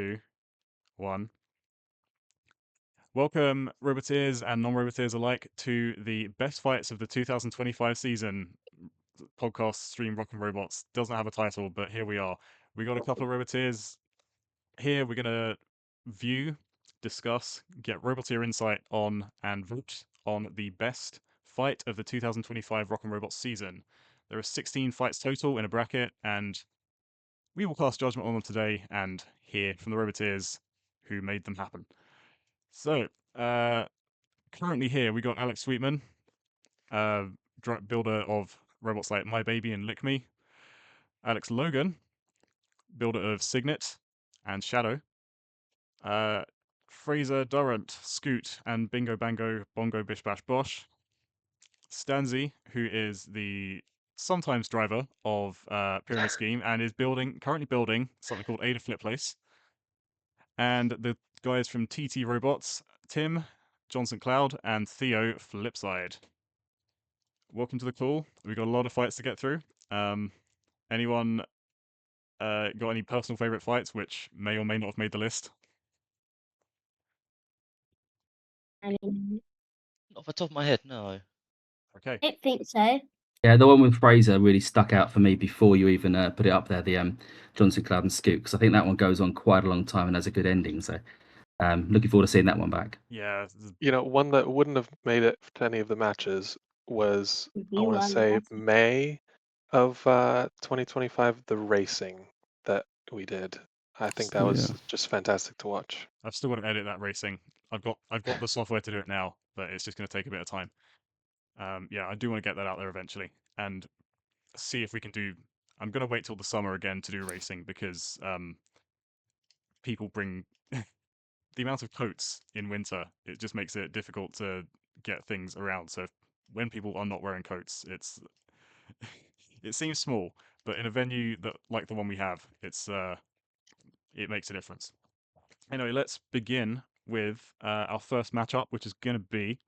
2, 1. Welcome, Roboteers and non-Roboteers alike, to the best fights of the 2025 season. Podcast stream Rock and Robots doesn't have a title, but here we are. We got a couple of Roboteers here. We're gonna view, discuss, get Roboteer insight on, and vote on the best fight of the 2025 Rock and Robots season. There are 16 fights total in a bracket, and we will cast judgment on them today and hear from the Roboteers who made them happen. So, currently here we got Alex Sweetman, builder of robots like My Baby and Lick Me. Alex Logan, builder of Signet and Shadow. Fraser Durrant, Scoot and Bingo Bango Bongo Bish Bash Bosh. Stanzi, who is the sometimes driver of Pyramid Scheme and is currently building something called Ada Flip Place. And the guys from TT Robots, Tim, Johnson Cloud, and Theo Flipside. Welcome to the call. We've got a lot of fights to get through. Anyone got any personal favorite fights which may or may not have made the list? I mean, Not off the top of my head, no. Okay. I don't think so. Yeah, the one with Fraser really stuck out for me before you even put it up there, the Johnson Cloud and Scoot, because I think that one goes on quite a long time and has a good ending. So looking forward to seeing that one back. Yeah. One that wouldn't have made it to any of the matches was, I want to say, May of 2025, the racing that we did. I think that was just fantastic to watch. I've still got to edit that racing. I've got the software to do it now, but it's just going to take a bit of time. Yeah, I do want to get that out there eventually and see if we can do. I'm going to wait till the summer again to do racing because people bring the amount of coats in winter. It just makes it difficult to get things around. So when people are not wearing coats, it seems small, but in a venue that like the one we have, it makes a difference. Anyway, let's begin with our first matchup, which is going to be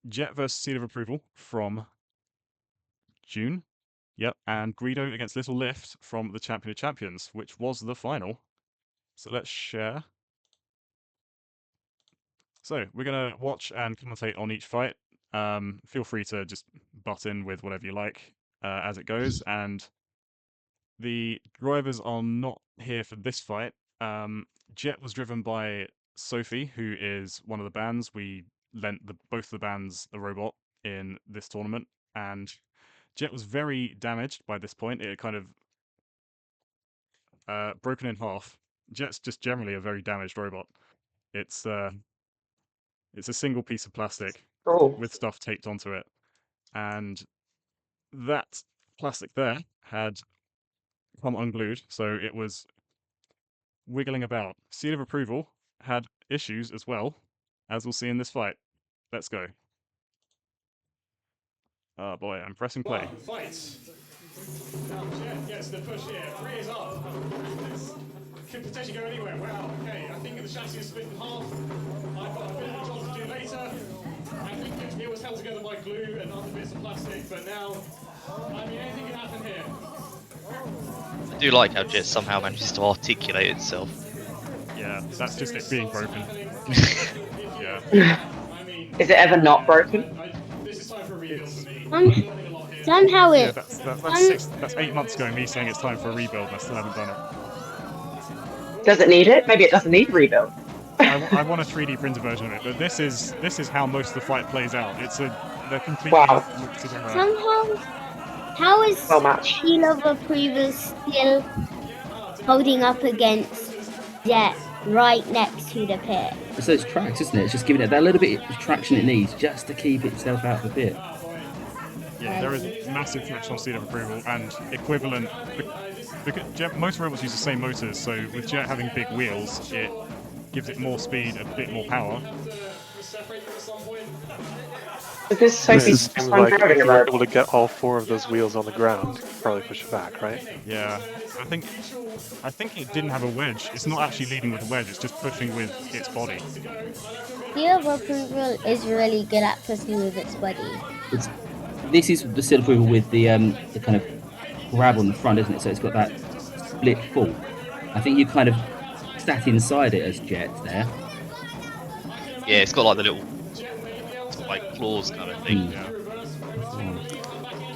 Jet versus Seal of Approval from June. Yep, and Greedo against Little Lift from the Champion of Champions, which was the final. So let's share. So we're going to watch and commentate on each fight. Feel free to just butt in with whatever you like as it goes. And the drivers are not here for this fight. Jet was driven by Sophie, who is one of the bands. We lent both the bands a robot in this tournament, and Jet was very damaged by this point. It had kind of broken in half. Jet's just generally a very damaged robot. It's a single piece of plastic with stuff taped onto it, and that plastic there had come unglued, so it was wiggling about. Seal of Approval had issues as well, as we'll see in this fight. Let's go. Oh boy, I'm pressing play. Fight. Now Jet gets the push here. 3 is up. This could potentially go anywhere. Wow, okay. I think the chassis is split in half. I've got a bit of a job to do later. I think it was held together by glue and other bits of plastic, but now, I mean, anything can happen here. I do like how Jet somehow manages to articulate itself. Yeah, that's just it being broken. Yeah. Is it ever not broken? This is time for a rebuild for me. Somehow Yeah, it. that's 8 months ago, me saying it's time for a rebuild, and I still haven't done it. Does it need it? Maybe it doesn't need a rebuild. I want a 3D printed version of it, but this is how most of the fight plays out. They're completely looked together. Somehow, how is Well matched. Seal of Approval still holding up against Jet right next to the pit? It's those tracks, isn't it? It's just giving it that little bit of traction it needs just to keep itself out of the pit. Yeah, there is massive traction on Seal of Approval and equivalent. Most robots use the same motors, so with Jet having big wheels, it gives it more speed, a bit more power. Is this Sophie's Seems first like time if driving you a were robot? able to get all 4 of those wheels on the ground, you could probably push it back, right? Yeah, I think it didn't have a wedge. It's not actually leading with a wedge, it's just pushing with its body. Seal of Approval is really good at pushing with its body. This is the Seal of Approval with the kind of grab on the front, isn't it? So it's got that split full. I think you kind of sat inside it as Jet there. Yeah, it's got like the little sort of like claws kind of thing. Yeah.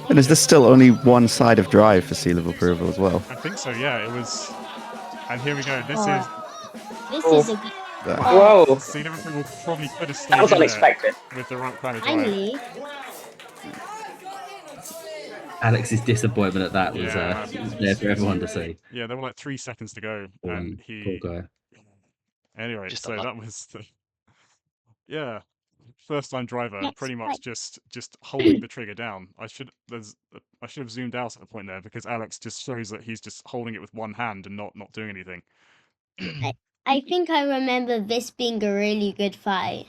And is this still only one side of drive for seal of approval as well? I think so, yeah. It was. And here we go. This Oh. is. This Oh. is a good. That- Oh, Whoa, Seal of approval probably could have that stayed was in there unexpected. with the right kind of drive. finally. Alex's disappointment at that was Yeah. there for everyone to see. Yeah, there were like 3 seconds to go, and Poor he. guy. Anyway, Just so a that was the. Yeah, first time driver, Next pretty much fight. just holding the trigger down. I should have zoomed out at the point there because Alex just shows that he's just holding it with one hand and not doing anything. I think I remember this being a really good fight.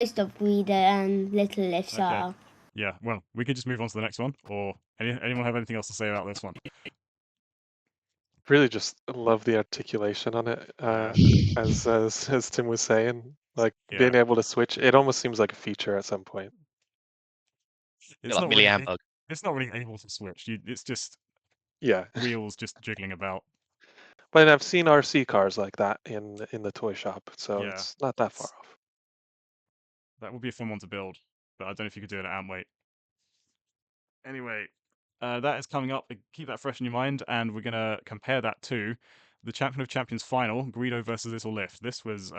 Most of Guido and Little Lifts Okay. are. Yeah, well, we could just move on to the next one, or anyone have anything else to say about this one? Really just love the articulation on it. Yeah. As Tim was saying, like Yeah. being able to switch, it almost seems like a feature at some point. It's like not Millie really, Ambug. it's not really able to switch. It's just Yeah, wheels just jiggling about. but I've seen RC cars like that in the toy shop, so Yeah, it's not that far it's- off. That would be a fun one to build, but I don't know if you could do it at amp weight. Anyway, that is coming up. Keep that fresh in your mind, and we're gonna compare that to the Champion of Champions final, Guido versus Little Lift. This was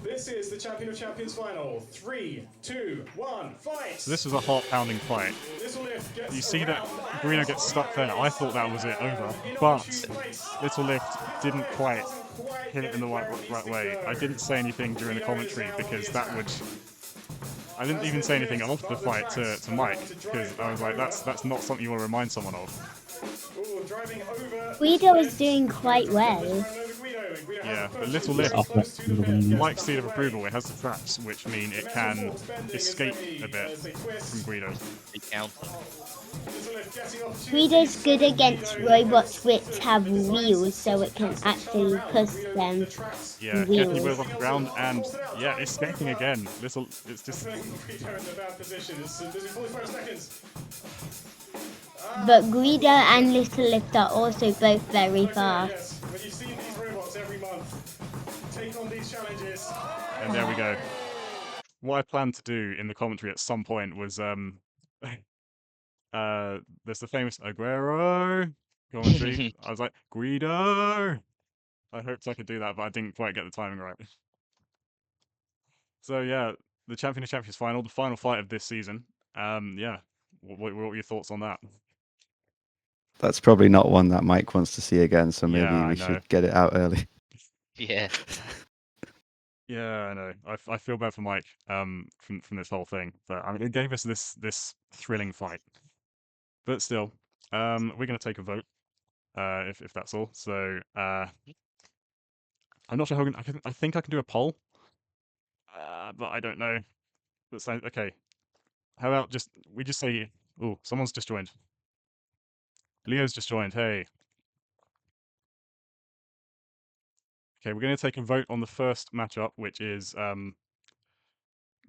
This is the Champion of Champions final. 3, 2, 1, fight! so this was a heart-pounding fight. Little Lift gets You see that around Guido and gets stuck there. I thought that was it over, in but opportune place. Little Lift didn't quite hit it in the right way. I didn't say anything during the commentary because that would. I didn't even say anything after the fight to Mike because I was like, that's not something you want to remind someone of. Ooh, driving over. Guido is doing quite well. Driving over Guido. Guido has Yeah, the but first Little two Lift, close to the fence. Gets like the Seal of first Approval, it has the traps, which mean it can escape a bit from Guido. Big counter. Little Lift getting opportunity. Guido's good against robots which have wheels, so it can actually push them. Yeah, Wheels. getting wheels off the ground and yeah, escaping again. It's just Guido in a bad position. There's 45 seconds. But Guido and Little Lift are also both very fast. Yes, when you see these robots every month take on these challenges. and there we go. What I planned to do in the commentary at some point was there's the famous Aguero commentary. I was like, Guido. I hoped I could do that, but I didn't quite get the timing right. So yeah, the Champion of Champions final, the final fight of this season. Yeah, what were your thoughts on that? That's probably not one that Mike wants to see again, so maybe Yeah, I we know. should get it out early. Yeah. Yeah, I know. I feel bad for Mike from this whole thing, but I mean it gave us this thrilling fight. But still, we're gonna take a vote, if that's all. So I'm not sure how I think I can do a poll, but I don't know. But so, okay, how about we just say, oh, someone's just joined. Leo's just joined. Hey. Okay, we're gonna take a vote on the first matchup, which is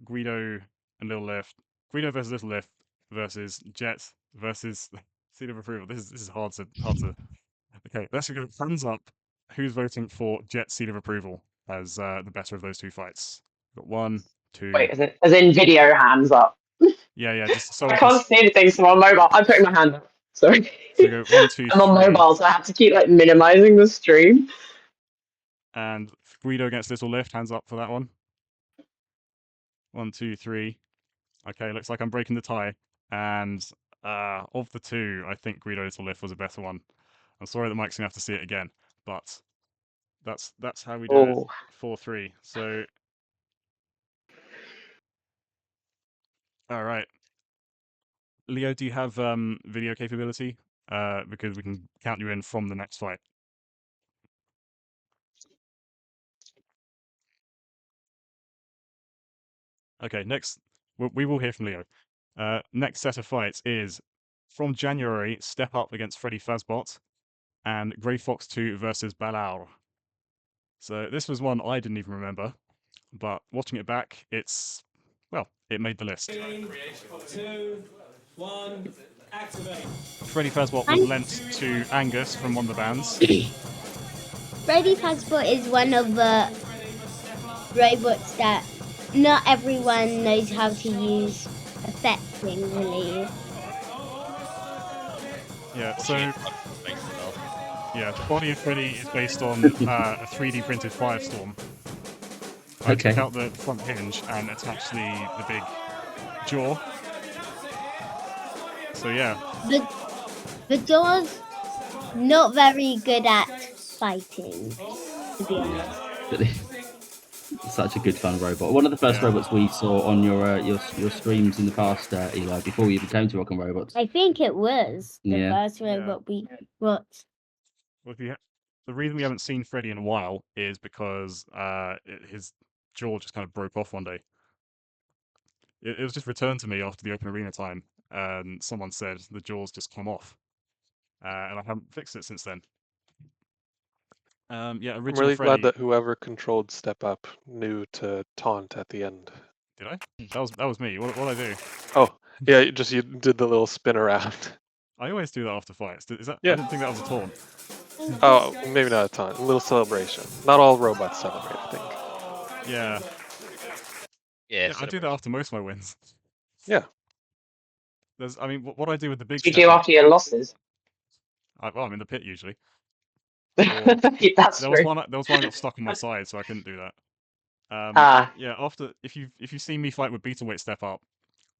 Guido and Little Lift. Guido versus Little Lift versus Jet versus Seal of Approval. This is hard to. Okay, let's go thumbs up. Who's voting for Jet Seal of Approval as the better of those two fights? We've got 1, 2. Wait, as in video hands up. Yeah, just so I we can. can't see anything, so I'm on mobile. I'm putting my hand up. Sorry. So we go 1, 2, I'm on 3, mobile, so I have to keep like minimizing the stream. and Guido against Little Lift. Hands up for that one. 1, 2, 3. Okay, looks like I'm breaking the tie. And of the two, I think Guido Little Lift was a better one. I'm sorry that Mike's gonna have to see it again, but that's how we do it. Oh. 4-3. So, all right. Leo, do you have video capability? Because we can count you in from the next fight. Okay, next we will hear from Leo. Next set of fights is from January. Step Up against Freddy Fazbot, and Grey Fox 2 versus Balaur. So this was one I didn't even remember, but watching it back, it made the list. 2, 1, Freddy Fazbot was lent to Angus from one of the bands. Freddy Fazbot is one of the robots that not everyone knows how to use effectively. Yeah, What so do you think it's based off? yeah, the body of Freddy is based on a 3D printed Firestorm. I took Okay. out the front hinge and attached the big jaw. So yeah, The door's not very good at fighting, to be honest. But such a good fun robot. One of the first Yeah. robots we saw on your streams in the past, Eli, before we even came to Rock and Robots. I think it was the Yeah. first robot we watched. well, the reason we haven't seen Freddy in a while is because his jaw just kind of broke off one day. It was just returned to me after the open arena time, and someone said the jaw's just come off, and I haven't fixed it since then. Yeah, I'm original really glad Freddy. that whoever controlled Step Up knew to taunt at the end. Did I? That was me. What did I do? Oh, yeah, you did the little spin around. I always do that after fights. Is that? I Yeah. didn't think that was a taunt. Oh, maybe not a taunt. A little celebration. Not all robots celebrate, I think. Yeah. Yeah, I do that after most of my wins. Yeah. I mean, what I do with the big Do you step do up, after your losses? well, I'm in the pit usually. That's There was true. one I got stuck on my side, so I couldn't do that. Yeah, after if you see me fight with Beetleweight step up,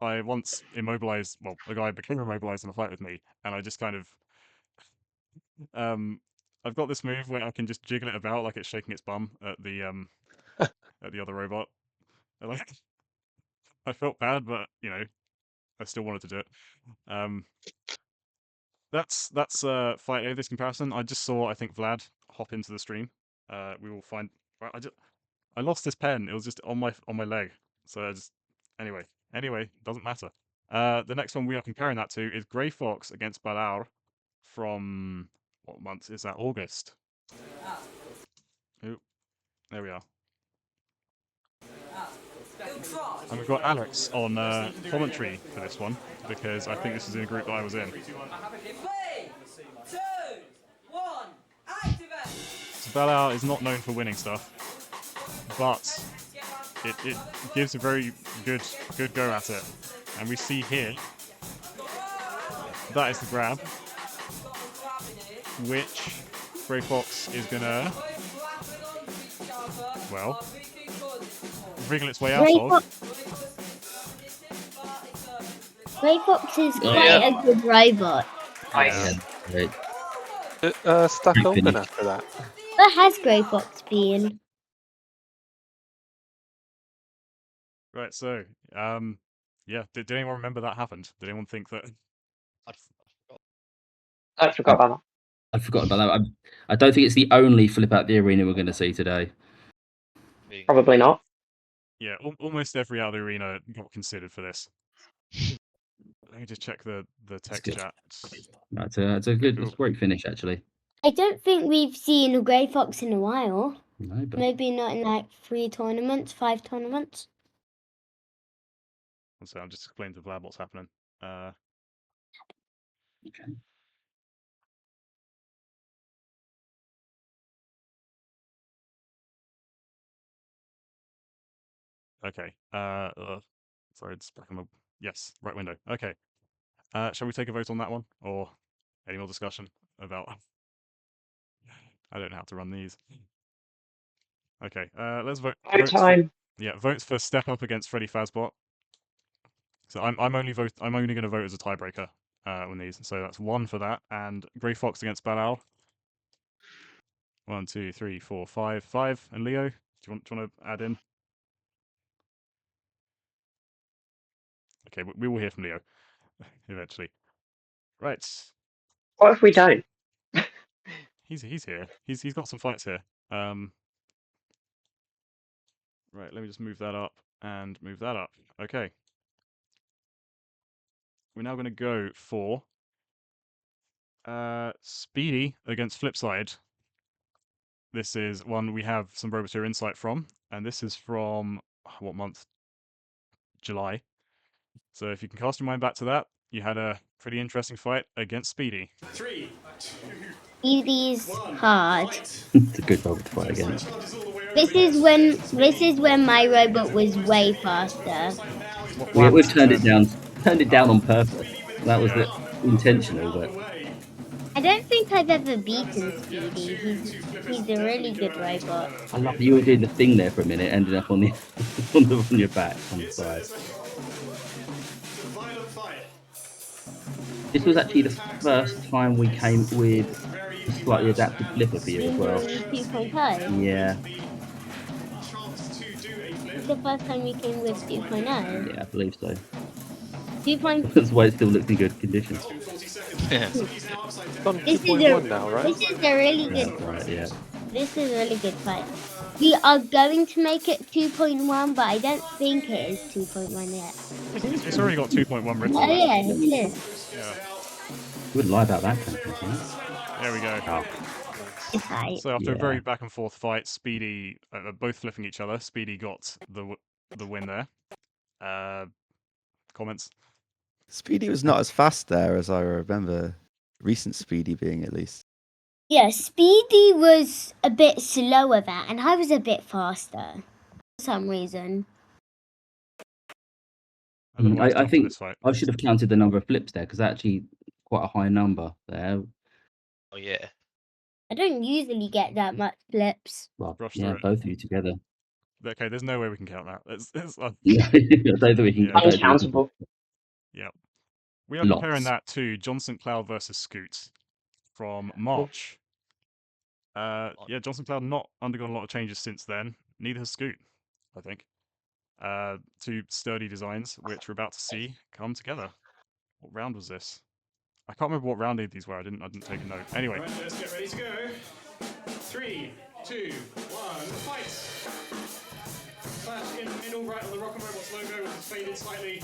I once immobilized. Well, a guy became immobilized in a fight with me, and I just kind of I've got this move where I can just jiggle it about like it's shaking its bum at the other robot. And, like, I felt bad, but I still wanted to do it. That's fight A, this comparison. I just saw I think Vlad hop into the stream. We will find. Right, I lost this pen. It was just on my leg. So I just anyway, doesn't matter. The next one we are comparing that to is Grey Fox against Balar from what month is that? August. Ooh, there we are. And we've got Alex on commentary for this one because I think this is in a group that I was in. 3, 2, 1, activate! So Balar is not known for winning stuff, but it gives a very good go at it. And we see here that is the grab, which Grey Fox is gonna wriggle its way out of. Grey Fox is quite yeah. a good robot. Nice. Great. Stuck Great open finish. after that. Where has Grey Fox been? Right, so yeah, did anyone remember that happened? Did anyone think that? I forgot about that. I forgot about that. I don't think it's the only flip out the arena we're going to see today. Probably not. Yeah, almost every other arena got considered for this. Let me just check the text good. chat. It's a great finish actually. I don't think we've seen a Grey Fox in a while. No, but Maybe not in like 5 tournaments. So I'm just explaining to Vlad what's happening. okay. Okay. Sorry, it's back on the yes, right window. Okay. Shall we take a vote on that one, or any more discussion about? I don't know how to run these. Okay. Let's vote. No time. Yeah, votes for step up against Freddy Fazbot. So I'm only going to vote as a tiebreaker on these. So that's 1 for that, and Grey Fox against Balal. 1, 2, 3, 4, 5, 5, and Leo. Do you want to add in? Okay, we will hear from Leo eventually. Right. What if we don't? He's here. He's got some fights here. Right, let me just move that up and move that up. Okay. We're now going to go for Speedy against Flipside. This is one we have some Roboteer insight from, and this is from what month? July. So if you can cast your mind back to that, you had a Pretty interesting fight against Speedy. 3, 2, Speedy's 1. hard. Fight. It's a good robot to fight against. Charges all the way over This is against when Speedy. my robot was way faster. And now he's What put happened We've since turned it then? down. Turned it down on purpose. Speedy with a That was clean Yeah. the run. intentional, Out of but the way. I don't think I've ever beaten Yeah, Speedy. two flippers He's a really definitely good go around robot. I love that you were doing the thing there for a minute, ended up on the on your back on the It's side. it's a violent fight. This was actually the first time we came with Very a easy slightly match, adapted and flipper for you as well. Injury 2.0. Yeah, the chance to do a It's flip. the first time we came with 2.0. yeah, I believe so. 2.0. That's why it still looks in good condition. It's been 40 seconds. Yeah. Speedy's now upside It's down. on This is 2.1 now, right? This is a really Yeah, good. right, yeah. This is a really good fight. We are going to make it 2.1, but I don't think it is 2.1 yet. It's already got 2.1 written Oh on it. yeah, it is. Yeah. Wouldn't lie about that kind of thing. can you? There we go. Oh, It's high. So after a Yeah. very back and forth fight, Speedy both flipping each other. Speedy got the win there. Comments? Speedy was not as fast there as I remember recent Speedy being, at least. Yeah, Speedy was a bit slower there, and I was a bit faster for some reason. I don't know why it's I done for think this fight. I should have counted the number of flips there because actually quite a high number there. Oh yeah. I don't usually get that much flips. Well, Brush yeah, through it. both of you together. Okay, there's no way we can count that. I don't think we can. Yeah. I don't think we can- Uncountable. We are comparing Lots. that to Johnson Cloud versus Scoot from March. Yeah, Johnson Cloud not undergone a lot of changes since then. Neither has Scoot, I think. Two sturdy designs, which we're about to see come together. What round was this? I can't remember what round these were. I didn't take a note. Anyway, Right, let's get ready to go. 3, 2, 1, fight! Clash in the middle, right on the Rock and Robots logo, which is faded slightly.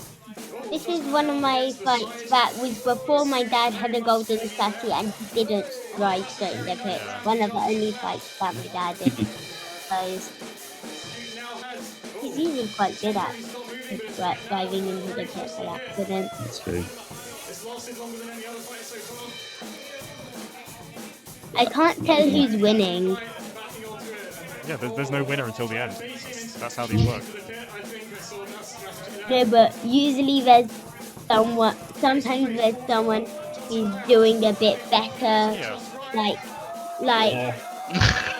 Oh, This first is one of my against the fights side. that was before my dad had a golden sassy and he didn't ride straight in the pit. Yeah. One of the only fights that my dad did. So Who now has- he's oh, usually quite good at he's not moving, but it's driving into the pit by accident. That's true. It's lasted longer than any other fight so far. I can't tell who's winning. Backing onto it. yeah, there's no winner until the end. That's how these work. To the pit, I think I saw that strategy No, there. but usually there's someone. Sometimes there's someone who's doing a bit better. Yeah. Like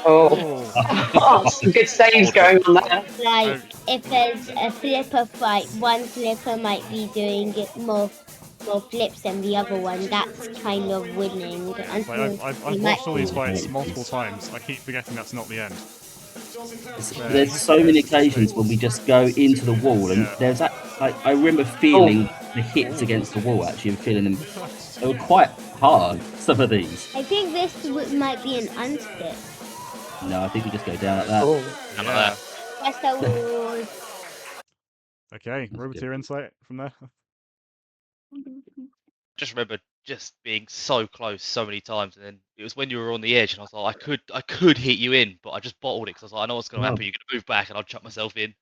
Oh, oh, some good saves going on there. like if there's a flipper fight, one flipper might be doing it more flips than the other one. That's kind of winning. Like, Until I've you might- watched all these fights multiple times. I keep forgetting that's not the end. There's so many occasions when we just go into the wall, and there's that. Like, I remember feeling the hits against the wall. Actually, and feeling them. They were quite hard. Some of these. I think this might be an unstick. No, I think we just go down like that. Oh, None of that. Yes, I would. Okay, That's Roboteer good. insight from there. Just remember just being so close so many times, and then it was when you were on the edge, and I was like, I could hit you in, but I just bottled it because I was like, I know what's going to happen. You're going to move back, and I'll chuck myself in.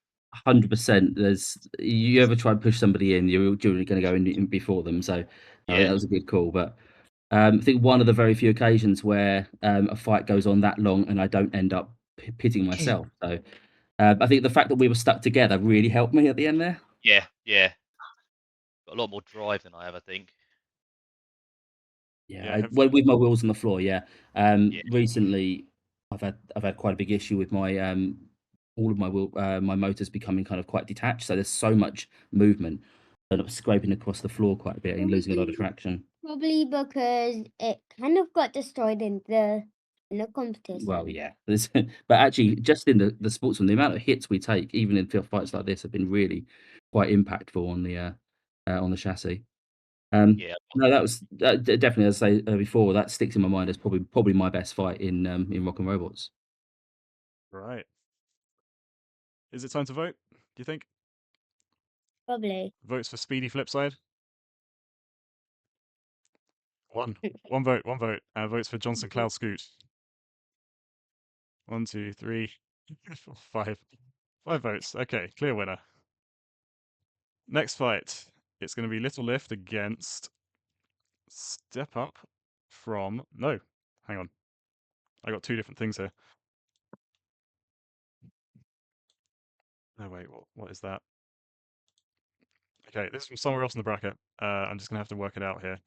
100%. There's you ever try and push somebody in, you're generally going to go in before them. So Yeah. that was a good call. But I think one of the very few occasions where a fight goes on that long and I don't end up pitting myself. So I think the fact that we were stuck together really helped me at the end there. Yeah, yeah. Got a lot more drive than I have, I think. Yeah, Well, with my wheels on the floor. Yeah. Yeah. Recently, I've had quite a big issue with my all of my my motors becoming kind of quite detached. So there's so much movement, and I'm scraping across the floor quite a bit and losing a lot of traction. Probably because it kind of got destroyed in the competition. Well, yeah. But actually, just in the sportsman, the amount of hits we take, even in field fights like this, have been really quite impactful on the chassis. Yeah. No, that was definitely, as I say before, that sticks in my mind as probably my best fight in Rock and Robots. right. Is it time to vote? Do you think? Probably. Votes for Speedy Flipside? One vote. Votes for Johnson Cloud Scoot. 1, 2, 3, 4, 5. 5 votes. Okay, clear winner. Next fight. It's going to be Little Lift against step up from... No, hang on. I got two different things here. Oh, wait, what is that? Okay, this is from somewhere else in the bracket. I'm just going to have to work it out here.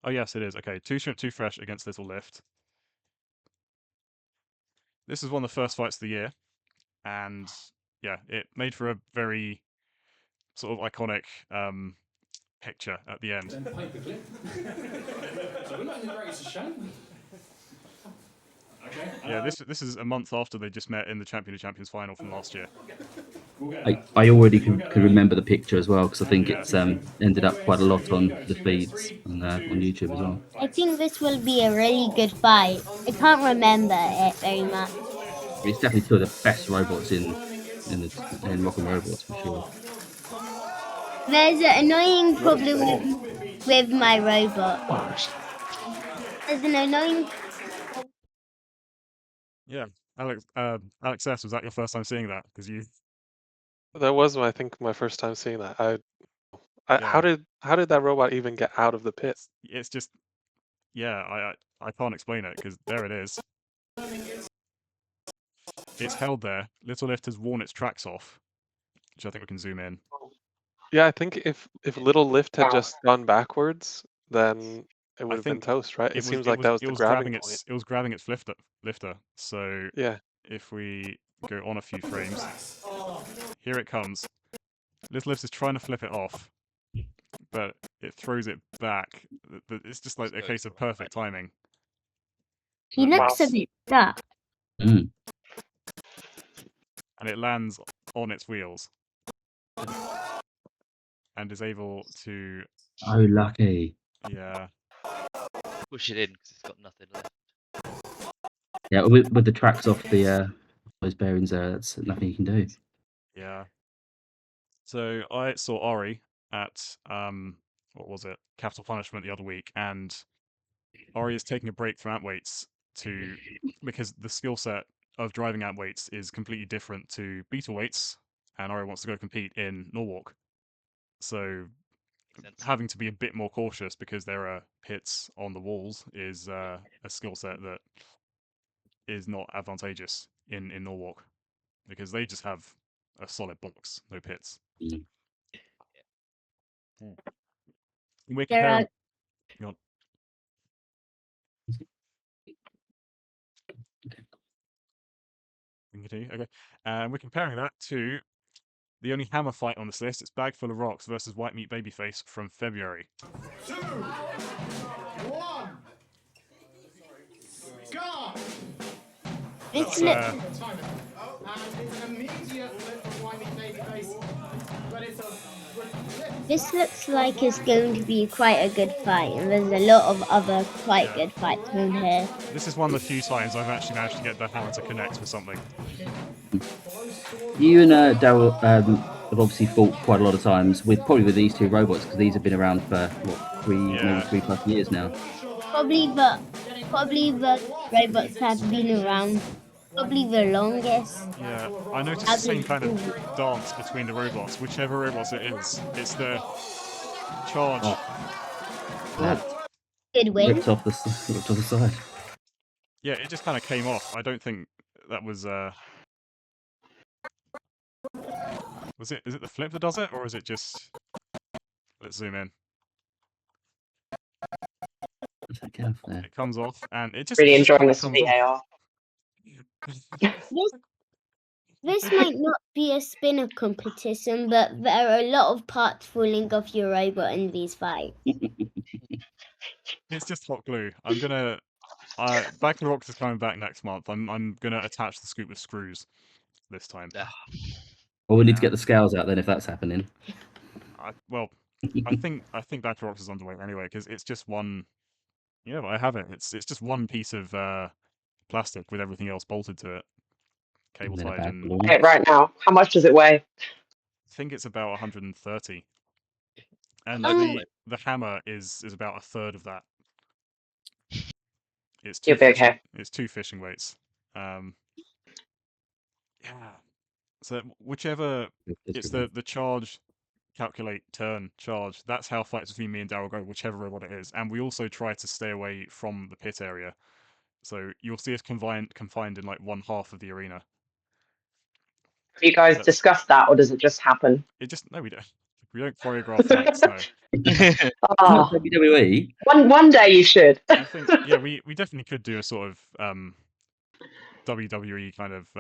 Oh, yes, it is. Okay, 2 shrimp, 2 fresh against Little Lift. This is one of the first fights of the year. And, yeah, it made for a very sort of iconic picture at the end. Paperclip. So we're not in the greatest of shape. Okay. Yeah, this is a month after they just met in the Champion of Champions final from last year. I already could remember the picture as well because I think it's ended up quite a lot on the feeds on YouTube as well. I think this will be a really good fight. I can't remember it very much. It's definitely two of the best robots in Rock and Robots for sure. There's an annoying problem with my robot. There's an annoying... Yeah, Alex S, was that your first time seeing that? Because you... That was, I think, my first time seeing that. Yeah. How did that robot even get out of the pit? It's just... Yeah, I can't explain it, because there it is. It's held there. Little Lift has worn its tracks off, which I think we can zoom in. Yeah, I think if Little Lift had just gone backwards, then it would have been think toast, right? It was seems like that was the grabbing point. It was grabbing its lifter. So Yeah. if we go on a few frames, here it comes. Little Lift is trying to flip it off, but it throws it back. It's just like a case of perfect timing. He looks a bit stuck. And it lands on its wheels. And is able to... Oh, lucky. Yeah. Push it in because it's got nothing left. Yeah, with the tracks off the those bearings there, that's nothing you can do. Yeah. So I saw Ori at what was it? Capital Punishment the other week, and Ori is taking a break from weights because the skill set of driving weights is completely different to beetle weights, and Ori wants to go compete in Norwalk. So having to be a bit more cautious because there are pits on the walls is a skill set that is not advantageous in Norwalk because they just have a solid box, no pits. We're comparing... Okay. And we're comparing that to the only hammer fight on this list. It's Bag Full of Rocks versus White Meat Babyface from February. 2, 1, go! This looks like it's going to be quite a good fight, and there's a lot of other quite good fights on here. This is one of the few times I've actually managed to get the hammer to connect with something. You and Daryl have obviously fought quite a lot of times probably with these two robots because these have been around for what, maybe 3+ years now. Probably the robots have been around probably the longest. Yeah, I noticed the same kind of dance between the robots, whichever robots it is. It's the charge. Good win. Ripped off the side. Yeah, it just kind of came off. I don't think that was is it the flip that does it, or is it just... Let's zoom in. It comes off, and it just... Really enjoying this VAR. This might not be a spinner competition, but there are a lot of parts falling off your robot in these fights. It's just hot glue. I'm gonna... Back to the Rocks is coming back next month. I'm gonna attach the scoop with screws this time. Well, we need to get the scales out then if that's happening. I think Back to Rocks is underway anyway because it's just one. Yeah, but I have it. It's just one piece of plastic with everything else bolted to it, cable tied, and Okay, right now, how much does it weigh? I think it's about 130. And the hammer is about a third of that. It's two it's 2 fishing weights. Yeah. So whichever it's the charge calculate turn, charge. That's how fights between me and Daryl go, whichever robot it is. And we also try to stay away from the pit area. So you'll see us confined in like one half of the arena. Have you guys That's- discussed that, or does it just happen? It just no, we don't. We don't choreograph fights. No. Ah, WWE. one day you should. I think yeah, we definitely could do a sort of WWE kind of.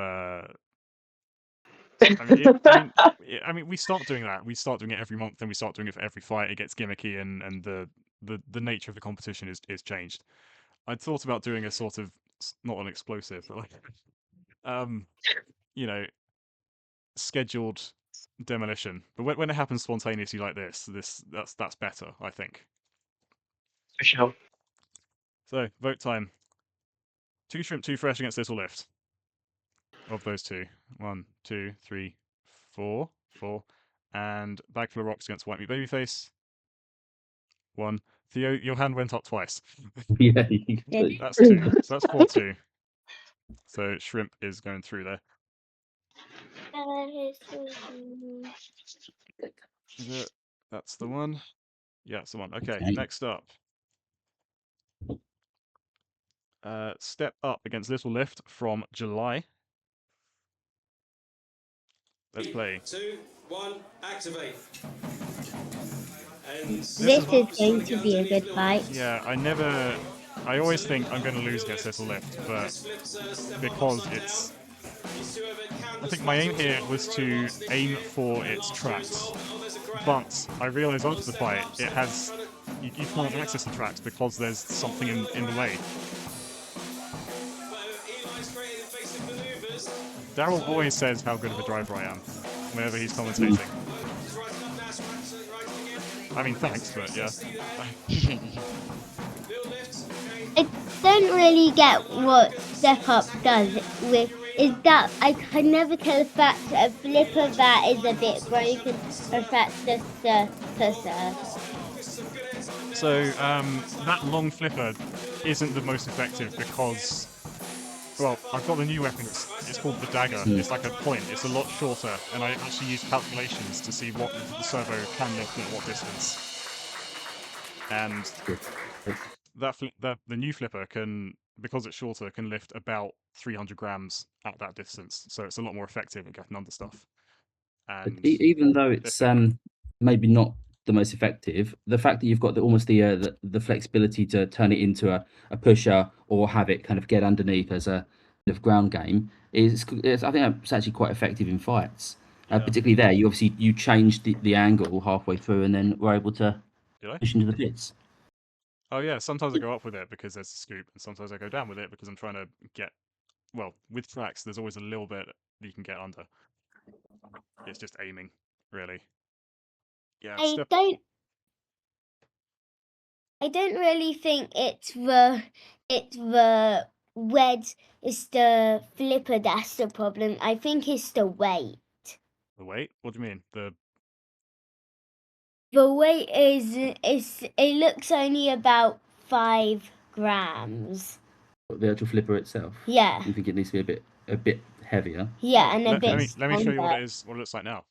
I mean, we start doing that. We start doing it every month, and we start doing it for every fight. It gets gimmicky, and the nature of the competition is changed. I'd thought about doing a sort of not an explosive, but like you know, scheduled demolition. But when it happens spontaneously like this, that's better, I think. For sure. So vote time. 2 shrimp, 2 fresh against Little Lift. Of those two. 1, 2, 3, 4. 4. And bag full of rocks against White Meat Babyface. 1. Theo, your hand went up twice. Yeah, That's 2. So that's 4-2. So shrimp is going through there. Is it? That's the one. Yeah, it's the one. Okay, next up. Step Up against Little Lift from July. Let's play. 2, 1, activate. And This is going to be a good fight. Yeah, I always think I'm going to lose against Little Lift, but because it's... I think my aim here was to aim for its tracks, but I realised after the fight it has... You can't access the tracks because there's something in the way. Daryl always says how good of a driver I am whenever he's commentating. I mean, thanks, but yeah. I don't really get what Step Up does. Is that I can never tell if that's a flipper that is a bit broken or if that's just a pusher. So that long flipper isn't the most effective because, well, I've got the new weapon. It's called the dagger. It's like a point. It's a lot shorter, and I actually use calculations to see what the servo can lift at what distance. And the new flipper can, because it's shorter, can lift about 300 grams at that distance. So it's a lot more effective at getting under stuff. And even though it's maybe not the most effective, the fact that you've got almost the flexibility to turn it into a pusher or have it kind of get underneath as a kind of ground game is I think it's actually quite effective in fights. Particularly there, you changed the angle halfway through and then were able to push into the pits. Oh yeah, sometimes I go up with it because there's a scoop, and sometimes I go down with it because I'm trying to get... Well, with tracks, there's always a little bit that you can get under. It's just aiming, really. Yeah. I don't really think it's the wedge, it's the flipper that's the problem. I think it's the weight. The weight? What do you mean? The weight it looks only about 5 grams. The actual flipper itself. Yeah. You think it needs to be a bit heavier? Yeah, and a bit. Let me show you what it is. What it looks like now.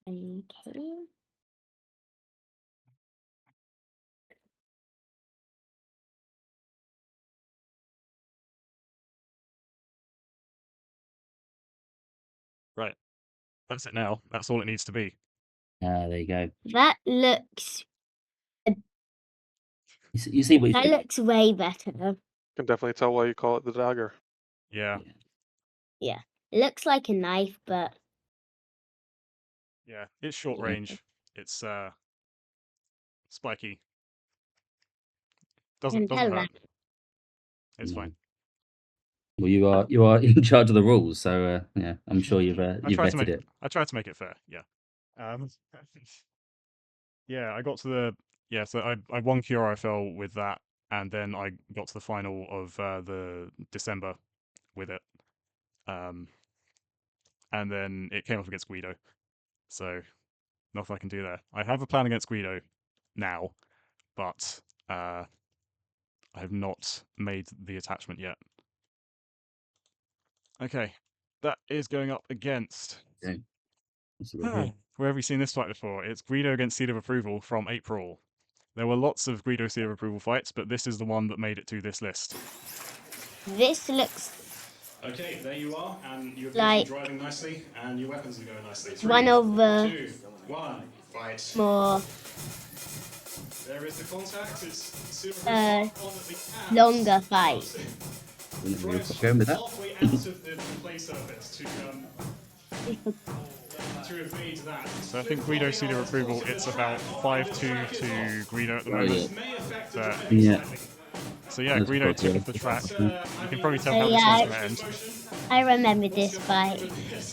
Okay. Right. That's it now. That's all it needs to be. There you go. That looks. You see what you that think? looks way better. Can definitely tell why you call it the dagger. Yeah. Yeah. It looks like a knife, but Yeah. It's short range. It's spiky. Doesn't hurt. It's fine. Well, you are in charge of the rules, so yeah, I'm sure you've vetted it. I tried to make it fair. Yeah. Yeah, I got to the so I won QRFL with that, and then I got to the final of the December with it. And then it came up against Guido. So nothing I can do there. I have a plan against Guido now, but I have not made the attachment yet. Okay, that is going up against Where have we seen this fight before? It's Guido against Seal of Approval from April. There were lots of Guido Seal of Approval fights, but this is the one that made it to this list. This looks Okay, there you are, and you appear to like be driving nicely, and your weapons are going nicely. one 3, of the 2, 1, fight. more There is the contact. It's Silver on the cam. longer fights. Going with that. Halfway out of the play surface to evade that. So I think Guido Seal of Approval, it's about 5-2 to Guido at the moment. May affect the But, Yeah. so yeah, That's Guido took probably off the track. it. You can probably tell how this one's going to end. I remember this fight.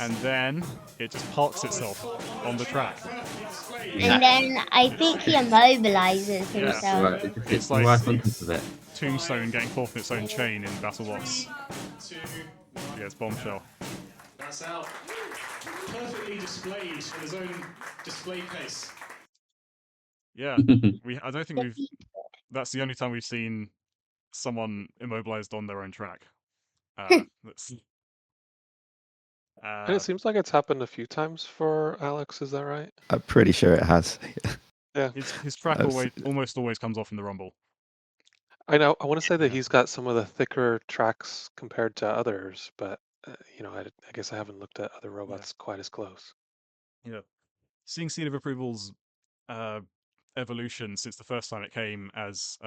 And then it just parks itself on the track. And then I think he immobilizes himself. Right, It's right like on top of it. Tombstone getting caught in its own chain in Battle Box. Yeah, it's Bombshell. That's out. Perfectly displayed in his own display case. Yeah, I don't think that's the only time we've seen someone immobilized on their own track. That's, And it seems like it's happened a few times for Alex. Is that right? I'm pretty sure it has. Yeah. his track almost always comes off in the Rumble. I know. I want to say that Yeah. he's got some of the thicker tracks compared to others, but I guess I haven't looked at other robots quite as close. Yeah, seeing Seal of Approval's evolution since the first time it came as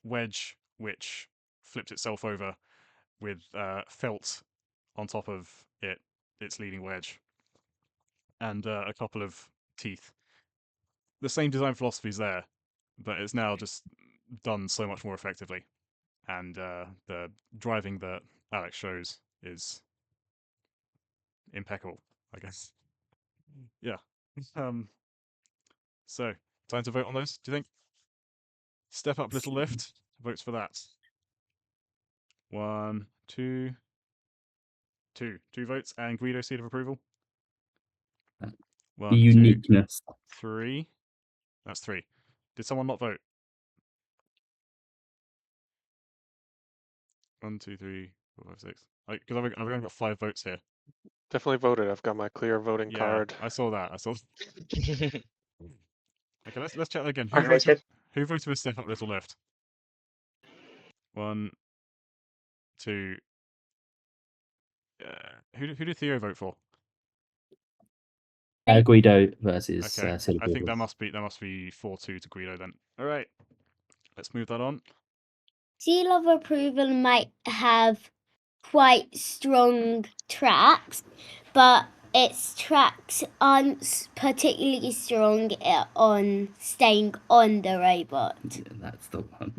Wedge, which flipped itself over with felt on top of its leading wedge, and a couple of teeth. The same design philosophy is there, but it's now just done so much more effectively. And the driving that Alex shows is impeccable, I guess. Yeah. So, time to vote on those, do you think? Step Up Little Lift, votes for that. 1, 2, 2. 2 votes, and Guido Seal of Approval. 1, 2, Uniqueness. 3. That's 3. Did someone not vote? 1, 2, 3, 4, 5, 6. Because I've only got 5 votes here. Definitely voted. I've got my clear voting Yeah, card. I saw that. Okay, let's check that again. I voted. Who voted for Step Up Little Lift? 1, 2. Who did Theo vote for? Guido versus Okay, Seal of I think Approval. that must be 4-2 to Guido then. All right, let's move that on. Seal of Approval might have quite strong tracks, but its tracks aren't particularly strong on staying on the robot. Yeah, that's the one.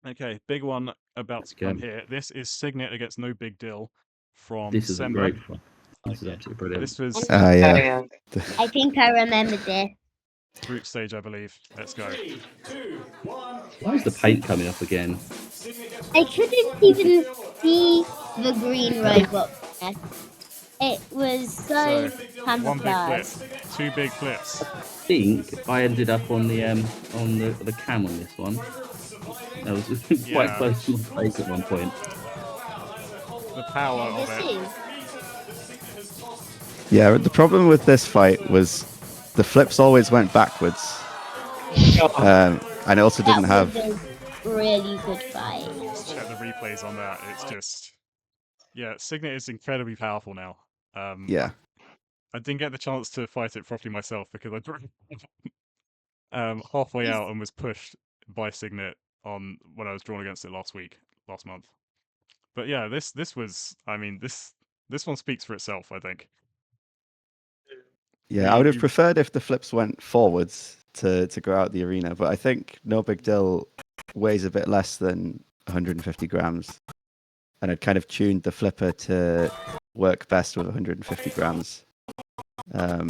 Okay, big one about to come here. This is Signet against No Big Deal from This is a December. great one. This is absolutely brilliant. This was Yeah. I think I remember this. group stage, I believe. Let's go. 3, 2, 1. Why is the paint coming up again? I couldn't even see the green robot there. It was so One big camouflage. flip, 2 big flips. I think I ended up on the cam on this one. I was quite Yeah. close to my face at one point. The power of This it. is. Yeah, the problem with this fight was the flips always went backwards. And it also didn't have. That was a really good fight. Let's check the replays on that. It's just, yeah, Signet is incredibly powerful now. Yeah. I didn't get the chance to fight it properly myself because I halfway out and was pushed by Signet when I was drawn against it last month. But yeah, this was, I mean, this one speaks for itself, I think. Yeah, I would have preferred if the flips went forwards to go out the arena, but I think No Big Deal weighs a bit less than 150 grams. And I'd kind of tuned the flipper to work best with 150 grams. So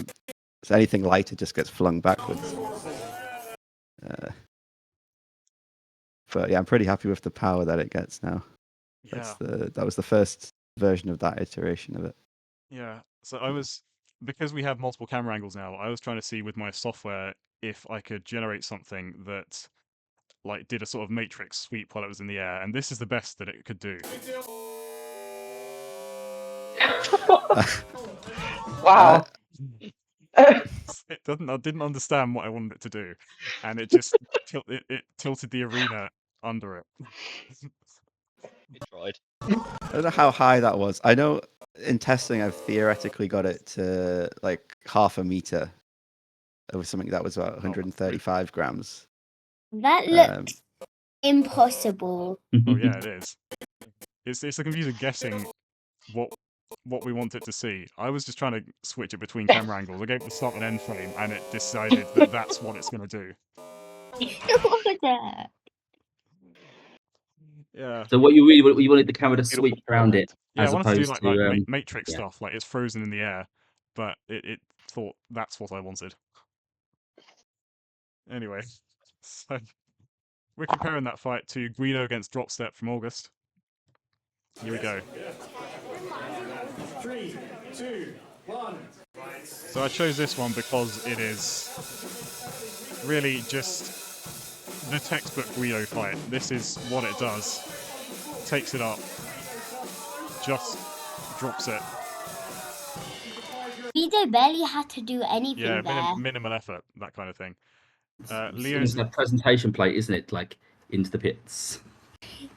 anything lighter just gets flung backwards. But yeah, I'm pretty happy with the power that it gets now. Yeah. That was the first version of that iteration of it. Yeah. So because we have multiple camera angles now, I was trying to see with my software if I could generate something that like did a sort of matrix sweep while it was in the air, and this is the best that it could do. Wow. It doesn't. I didn't understand what I wanted it to do, and it just it tilted the arena under it. It tried. I don't know how high that was. I know in testing I've theoretically got it to like half a meter. It was something that was about 135 grams. That looks impossible. Oh yeah, it is. It's a confusing guessing what we want it to see. I was just trying to switch it between camera angles. I gave it the start and end frame, and it decided that that's what it's going to do. What was that? Yeah. So what you wanted the camera to sweep around it, Yeah, I as wanted to do opposed like to Matrix yeah. stuff, like it's frozen in the air, but it thought that's what I wanted. Anyway, so we're comparing that fight to Guido against Dropstep from August. Here we go. 3, 2, 1. So I chose this one because it is really just the textbook Guido fight. This is what it does. Takes it up, just drops it. Guido barely had to do anything Yeah, there. minimal effort, that kind of thing. It's that presentation plate, isn't it? Like into the pits.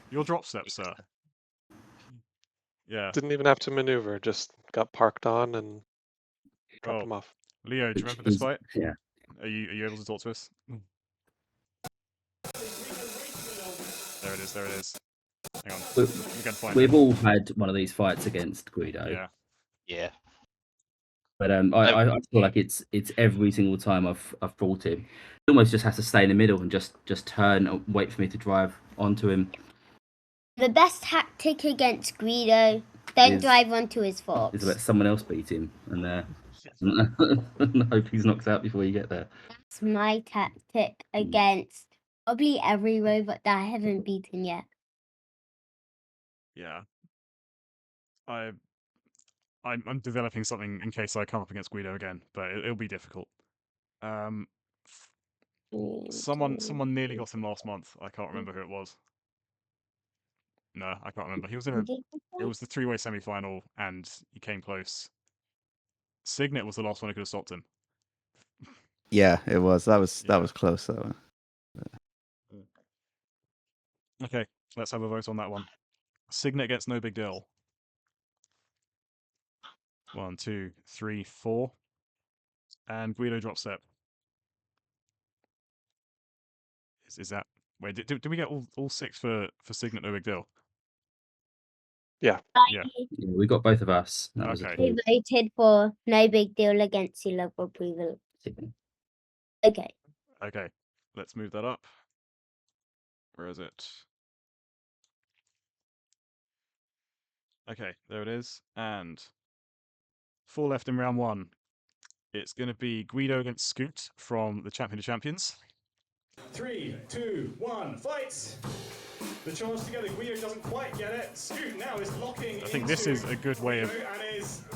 Your drop step, sir. Yeah. Didn't even have to maneuver, just got parked on and dropped him off. Leo, do you remember this fight? Yeah. Are you able to talk to us? There it is, there it is. Hang on. We can find We've it. all had one of these fights against Guido. Yeah. Yeah. But I feel like it's every single time I've brought him. He almost just has to stay in the middle and just turn and wait for me to drive onto him. The best tactic against Guido, don't drive onto his fox. Is let someone else beat him and hope he's knocked out before you get there. That's my tactic against probably every robot that I haven't beaten yet. Yeah. I'm developing something in case I come up against Guido again, but it'll be difficult. Someone nearly got him last month. I can't remember who it was. No, I can't remember. He was in it was the three-way semi-final, and he came close. Signet was the last one who could have stopped him. Yeah, it was. That was close though. Okay, let's have a vote on that one. Signet gets no big deal. 1, 2, 3, 4. And Guido drop step. Is that... Wait, did we get all 6 for Signet no big deal? Yeah. Yeah. We got both of us. That was Okay. We voted for no big deal against seal of approval. Okay. Okay, let's move that up. Where is it? Okay, there it is. And 4 left in round 1. It's going to be Guido against Scoot from the Champion of Champions. 3, 2, 1, fight! The charge together, Guido doesn't quite get it. Scoot now is locking. I think this is a good way of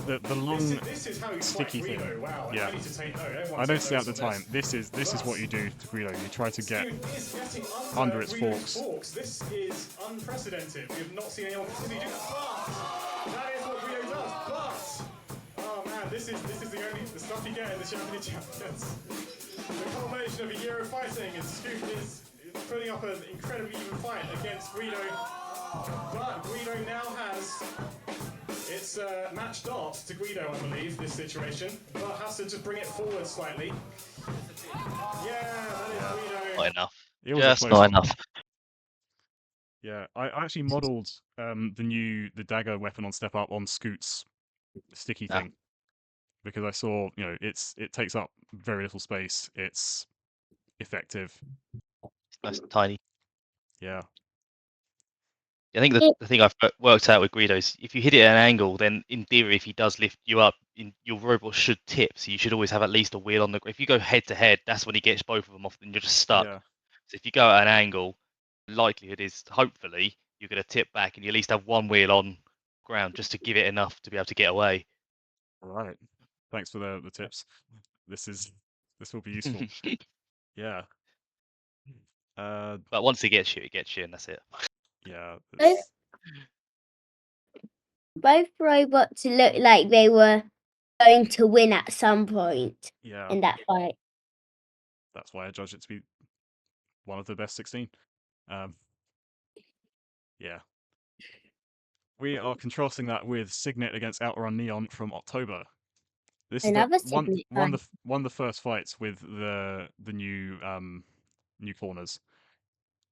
the long this is how you sticky fight Guido. thing. Wow, Yeah, I noticed it at the time. This is what you do to Guido. You try to get under its forks. This is unprecedented. We have not seen anyone continue to do that. But that is what Guido does. But oh man, this is the stuff you get in the Champion of Champions. The culmination of a year of fighting, and Scoot is putting up an incredibly even fight against Guido. But Guido now has it's match dart to Guido, I believe, this situation, but has to just bring it forward slightly. Yeah, that is Guido. Not enough. It was a Just close not one. enough. Yeah, I actually modelled the dagger weapon on Step Up on Scoot's sticky thing. Because I saw, it takes up very little space. It's effective. That's tiny. Yeah. I think the thing I've worked out with Guido is if you hit it at an angle, then in theory, if he does lift you up, your robot should tip. So you should always have at least a wheel on the. If you go head to head, that's when he gets both of them off, and you're just stuck. Yeah. So if you go at an angle, the likelihood is hopefully you're going to tip back, and you at least have one wheel on ground just to give it enough to be able to get away. All right. Thanks for the tips. This will be useful. Yeah. But once it gets you, and that's it. Yeah. Both robots looked like they were going to win at some point Yeah, in that fight. that's why I judge it to be one of the best 16. Yeah. We are contrasting that with Signet against Outrun Neon from October. This is the Another one Signet one fight. of the one of the first fights with the new new corners,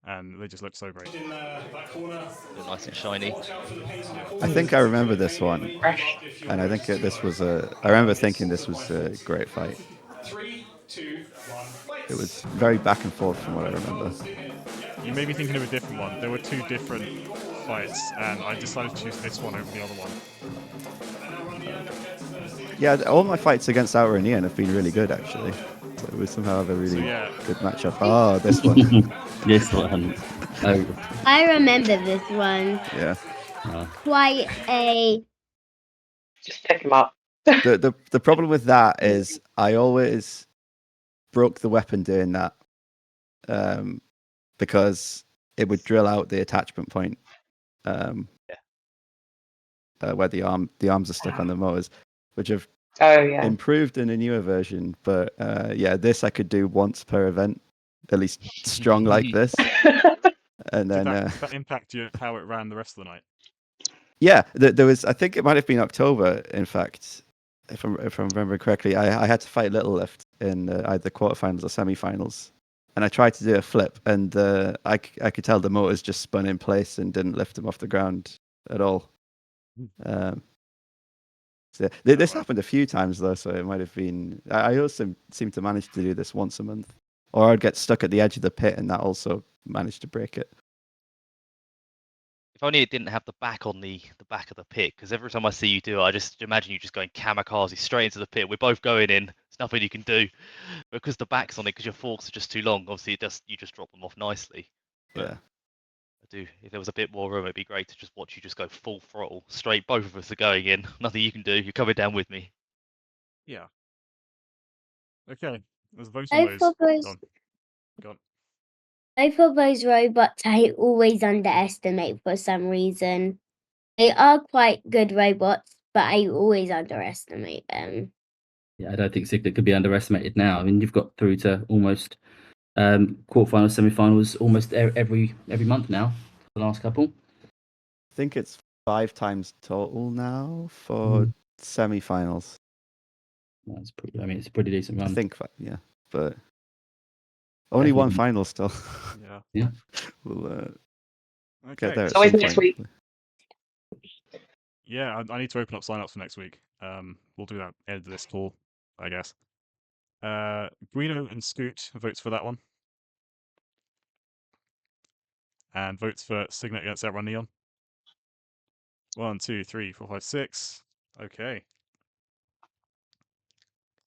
and they just look so great. In that corner. They're nice and shiny. Watch out for the paint in the I corners. think I remember this one, Fresh. and I think this was a. I remember thinking this was a great fight. 3, 2, 1, fight. It was very back and forth from what I remember. You may be thinking of a different one. There were two different fights, and I decided to choose this one over the other one. Yeah, all my fights against Outer and Neon have been really good, actually. So we somehow have a really good matchup. Oh, this one. This one. Oh, I remember this one. Yeah. Quite a. Just pick him up. The problem with that is I always broke the weapon doing that, because it would drill out the attachment point, where the arms are stuck on the motors, which have Oh yeah. improved in a newer version. But yeah, this I could do once per event, at least strong like this, and then Did that impact how it ran the rest of the night? yeah, there was. I think it might have been October. In fact, if I'm remembering correctly, I had to fight Little Lift in either quarterfinals or semifinals, and I tried to do a flip, and I could tell the motors just spun in place and didn't lift him off the ground at all. So this happened a few times though, so it might have been. I also seem to manage to do this once a month, or I'd get stuck at the edge of the pit, and that also managed to break it. If only it didn't have the back on the back of the pit, because every time I see you do it, I just imagine you just going kamikaze straight into the pit. We're both going in. There's nothing you can do because the back's on it. Because your forks are just too long. Obviously, you just drop them off nicely. But Yeah. I do. If there was a bit more room, it'd be great to just watch you just go full throttle straight. Both of us are going in. Nothing you can do. You're coming down with me. Yeah. Okay. Let's vote on Both those. of those. Go on. Both of those robots I always underestimate for some reason. They are quite good robots, but I always underestimate them. yeah, I don't think Signet could be underestimated now. I mean, you've got through to almost quarterfinals, semi-finals, almost every month now. The last couple. I think it's 5 times total now for semi-finals. That's pretty. I mean, it's a pretty decent run. I think, yeah, but only one final still. Yeah. Yeah. We'll Okay. get there. It's always next week. Yeah, I need to open up signups for next week. We'll do that end of this call, I guess. Guido and Scoot votes for that one. And votes for Signet against Outrun Neon. 1, 2, 3, 4, 5, 6. Okay.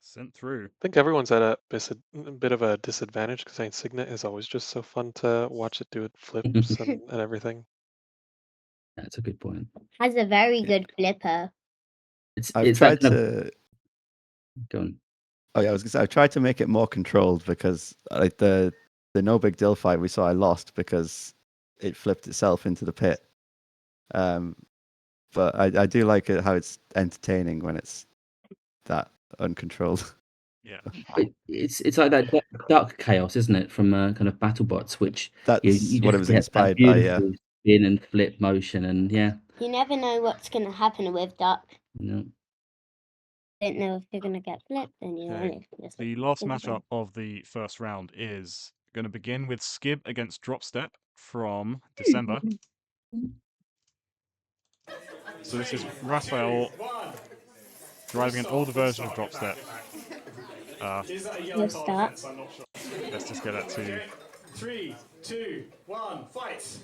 Sent through. I think everyone's at a bit of a disadvantage because Signet is always just so fun to watch it do it flips and everything. That's a good point. Has a very good flipper. I've tried to. Go on. Oh yeah, I was gonna say I've tried to make it more controlled because like the No Big Deal fight we saw, I lost because it flipped itself into the pit. But I do like it how it's entertaining when it's that uncontrolled. Yeah. It's like that Duck Chaos, isn't it? From kind of BattleBots, which That's you what just it was get that inspired by. Yeah. beautiful spin and flip motion, and yeah. You never know what's going to happen with Duck. No. Don't know if they're going to get flipped, and Okay. The last matchup of the first round is going to begin with Skib against Dropstep from December. So this is Raphael driving an older version of Dropstep. We'll start. Let's just get that to 3, 2, 1, fight.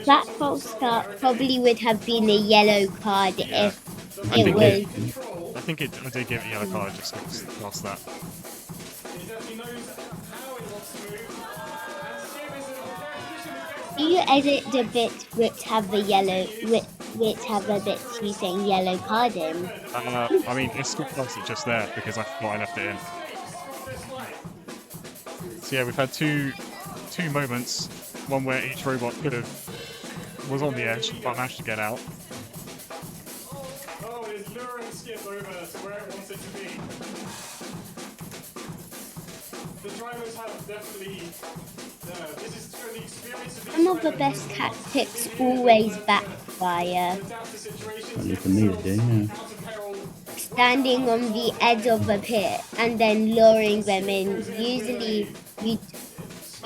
That false start probably would have been a yellow card if it was. I think I did give it a yellow card just past that. Do you edit the bits which have the yellow, which have the bits you saying yellow card in? I mean, it's past it just there because I thought I left it in. So yeah, we've had two moments. One where each robot was on the edge but managed to get out. Oh, it's luring Skip over have definitely. This is through the experience of Some of the best tactics always backfire. Only for me, they do. Yeah. Standing on the edge of a pit and then luring them in.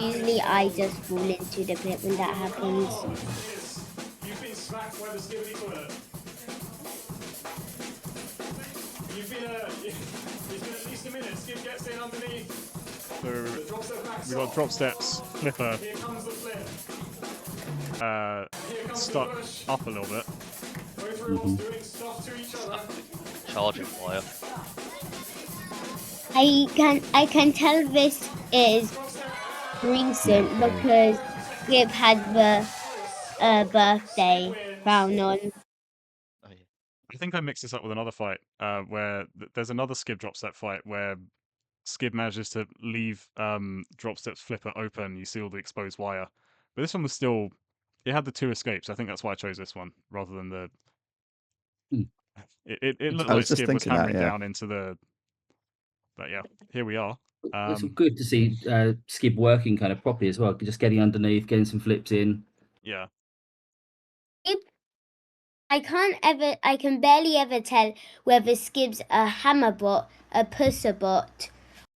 Usually I just fall into the pit when that happens. You've been smacked by the skibidi toilet. It's been at least a minute. Skib gets in underneath. So we got drop steps, flipper, Here comes the flip. stuck up a little bit. Both robots doing stuff to each other. Charging wire. I can tell this is recent because Skip had the birthday crown on. Oh, yeah. I think I mixed this up with another fight where there's another skib drop step fight where skib manages to leave drop steps flipper open. You see all the exposed wire, but this one was still. It had the 2 escapes. I think that's why I chose this one rather than the. It looked I like was just Skib was thinking that, hammering yeah. down into the. But yeah, here we are. It's good to see Skib working kind of properly as well. Just getting underneath, getting some flips in. Yeah. I can barely ever tell whether Skib's a hammer bot, a pusher bot,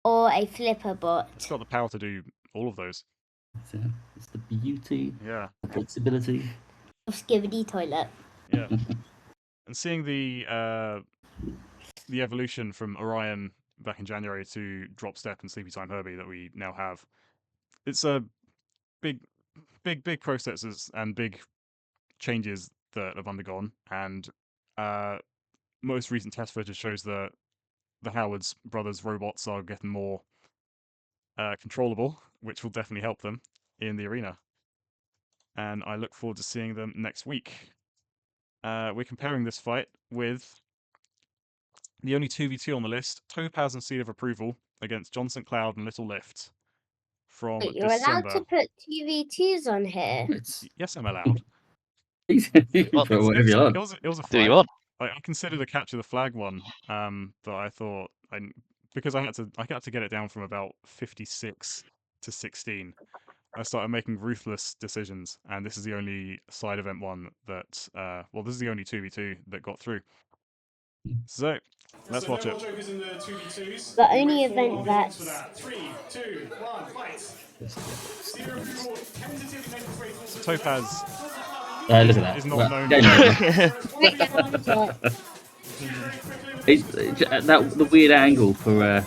or a flipper bot. It's got the power to do all of those. So it's the beauty, Yeah. the flexibility of Skibidi toilet. Yeah. And seeing the evolution from Orion back in January to Drop Step and Sleepy Time Herbie that we now have, it's a big processes and big changes that have undergone. And most recent test footage shows that the Howard's brothers robots are getting more controllable, which will definitely help them in the arena. And I look forward to seeing them next week. We're comparing this fight with the only 2v2 on the list, Topaz and Seed of Approval against Johnson Cloud and Little Lift from You're December. allowed to put 2v2s on here. Yes, I'm allowed. you can put whatever you want. It was a Do fight. you want? I considered the capture the flag one, but I thought because I had to get it down from about 56 to 16. I started making ruthless decisions, and this is the only side event one that this is the only 2v2 that got through. So let's watch it. The only event that's 3, 2, 1, fight. So Topaz Look at that. is not known. The weird angle for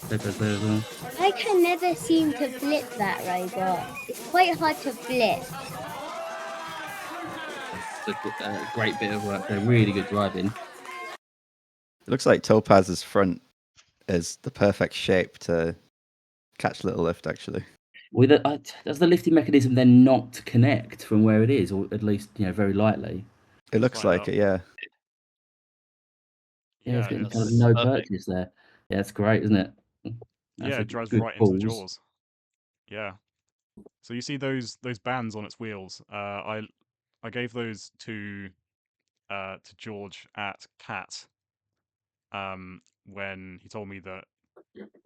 Topaz there as well. I can never seem to flip that robot. It's quite hard to flip. It's a great bit of work. They're really good driving. It looks like Topaz's front is the perfect shape to catch Little Lift, actually. Does the lifting mechanism then not connect from where it is, or at least very lightly? It looks like it, yeah. Yeah, it's getting kind of no purchase there. Yeah, it's great, isn't it? It drives right into the jaws. Yeah. So you see those bands on its wheels. I gave those to George at Cat when he told me that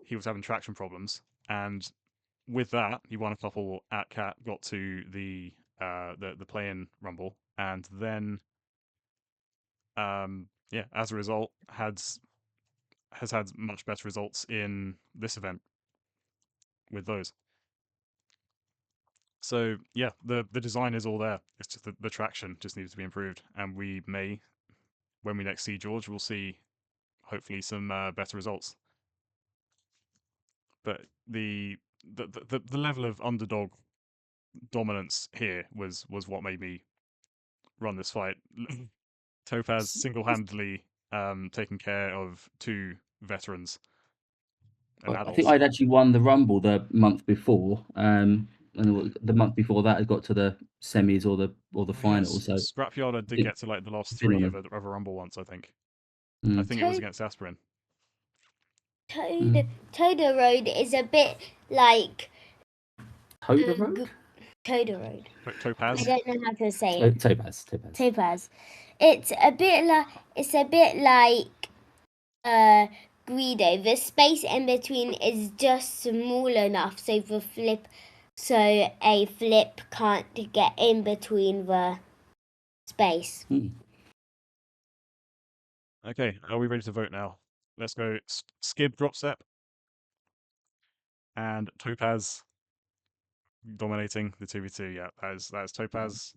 he was having traction problems, and with that he won a couple at Cat, got to the play-in rumble, and then as a result has had much better results in this event with those. So yeah, the design is all there. It's just the traction just needs to be improved, and we may, when we next see George, we'll see hopefully some better results. But the level of underdog dominance here was what made me run this fight. Topaz single-handedly taking care of 2 veterans. I think I'd actually won the Rumble the month before, and the month before that I got to the semis or the finals. So Scrapyard did get to like the last 3 of a Rumble once, I think. I think it was against Aspirin. Toda Road is a bit like Toda Road? Toda Road. Topaz. I don't know how to say it. Topaz. It's a bit like Guido, the space in between is just small enough so a flip can't get in between the space. Okay, are we ready to vote now? Let's go Skib drop step and Topaz dominating the 2v2. Yeah, that is Topaz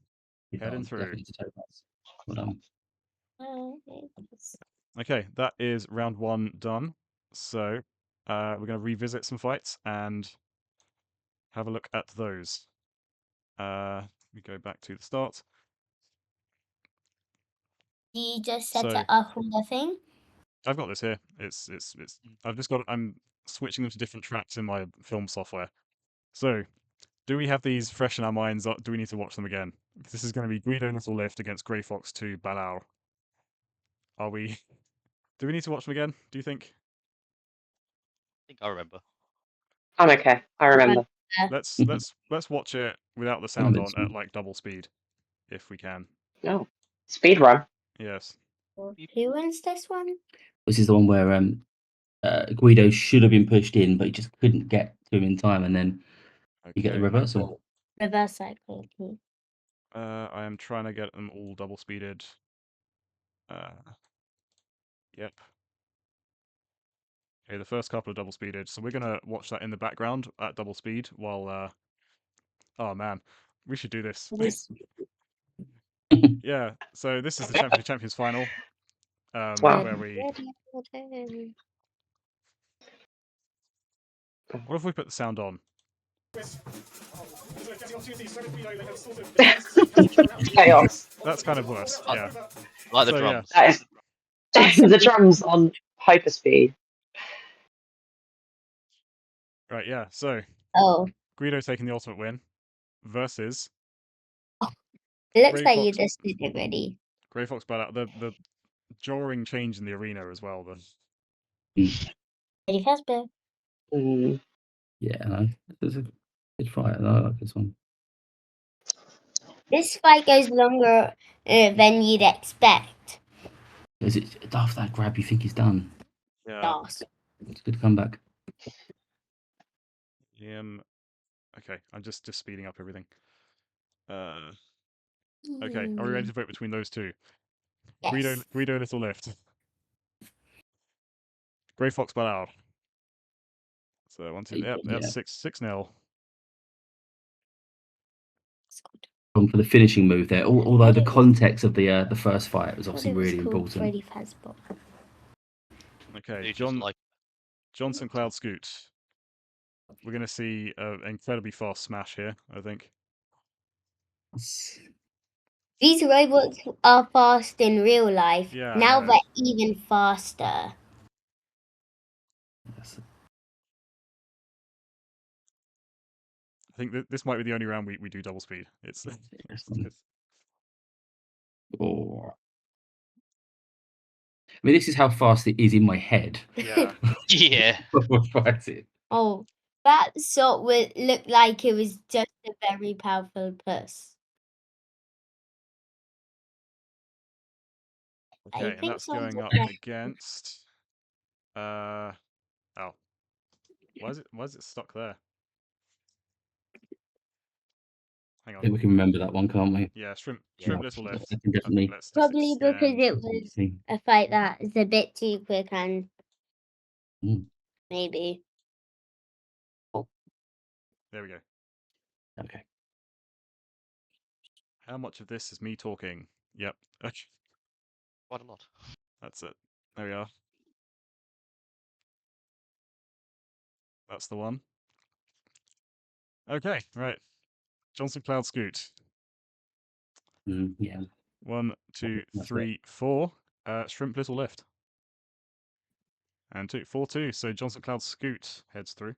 heading through. Definitely to Topaz. Well done. Okay, that is round 1 done. So we're going to revisit some fights and have a look at those. We go back to the start. You just set So it up on the thing? I've got this here. I've just got. I'm switching them to different tracks in my film software. So, do we have these fresh in our minds? Or do we need to watch them again? This is going to be Guido Little Lift against Grey Fox 2 Balao. Are we? Do we need to watch them again? Do you think? I think I remember. I'm okay. I remember. Let's watch it without the sound on at like double speed, if we can. No. Speed run. Yes. Who wins this one? This is the one where Guido should have been pushed in, but he just couldn't get to him in time, and then you get the Okay. reversal. Reverse cycle. I am trying to get them all double speeded. Yep. Okay, the first couple are double speeded, so we're gonna watch that in the background at double speed while. Oh man, we should do this. Yeah. So this is the Champions of Champions final, Wow. where we. What if we put the sound on? Chaos. That's kind of worse. Yeah. Like the So, yeah. drums. That is the drums on hyperspeed. Right. Yeah. So Oh, Guido taking the ultimate win versus it looks Grey like you Fox. just did it already. Grey Fox Ballout. The jarring change in the arena as well. Ready fast, Bill. Mm. Yeah, no, it's a good fight. I like this one. This fight goes longer than you'd expect. Is it after that grab? You think he's done? Yeah. Yes. It's a good comeback. Okay. I'm just speeding up everything. Okay. Are we ready to vote between those two? Yes. Guido Little Lift. Grey Fox Ballout. So 1, 2. Yep. That's 6-0. Gone for the finishing move there. Although the context of the first fight was obviously really important. Freddy Fazbear. Okay. Dude, just like Johnson Cloud Scoot. We're going to see an incredibly fast smash here, I think. These robots are fast in real life. Yeah, Now no. they're even faster. I think this might be the only round we do double speed. It's Oh. I mean, this is how fast it is in my head. yeah. yeah. Oh, that shot would look like it was just a very powerful puss. Okay, and think that's so. going up against. Oh, why is it stuck there? Hang I on. think we can remember that one, can't we? Yeah, shrimp Yeah, Little Lift. I can definitely. Let's just Probably because extend. it was a fight that is a bit too quick and maybe. There we go. Okay. How much of this is me talking? Yep. Okay. Quite a lot. That's it. There we are. That's the one. Okay, right. Johnson Cloud Scoot. Yeah. 1, 2, That's 3, 4. Shrimp Little Lift. And 2, 4, 2. So Johnson Cloud Scoot heads through.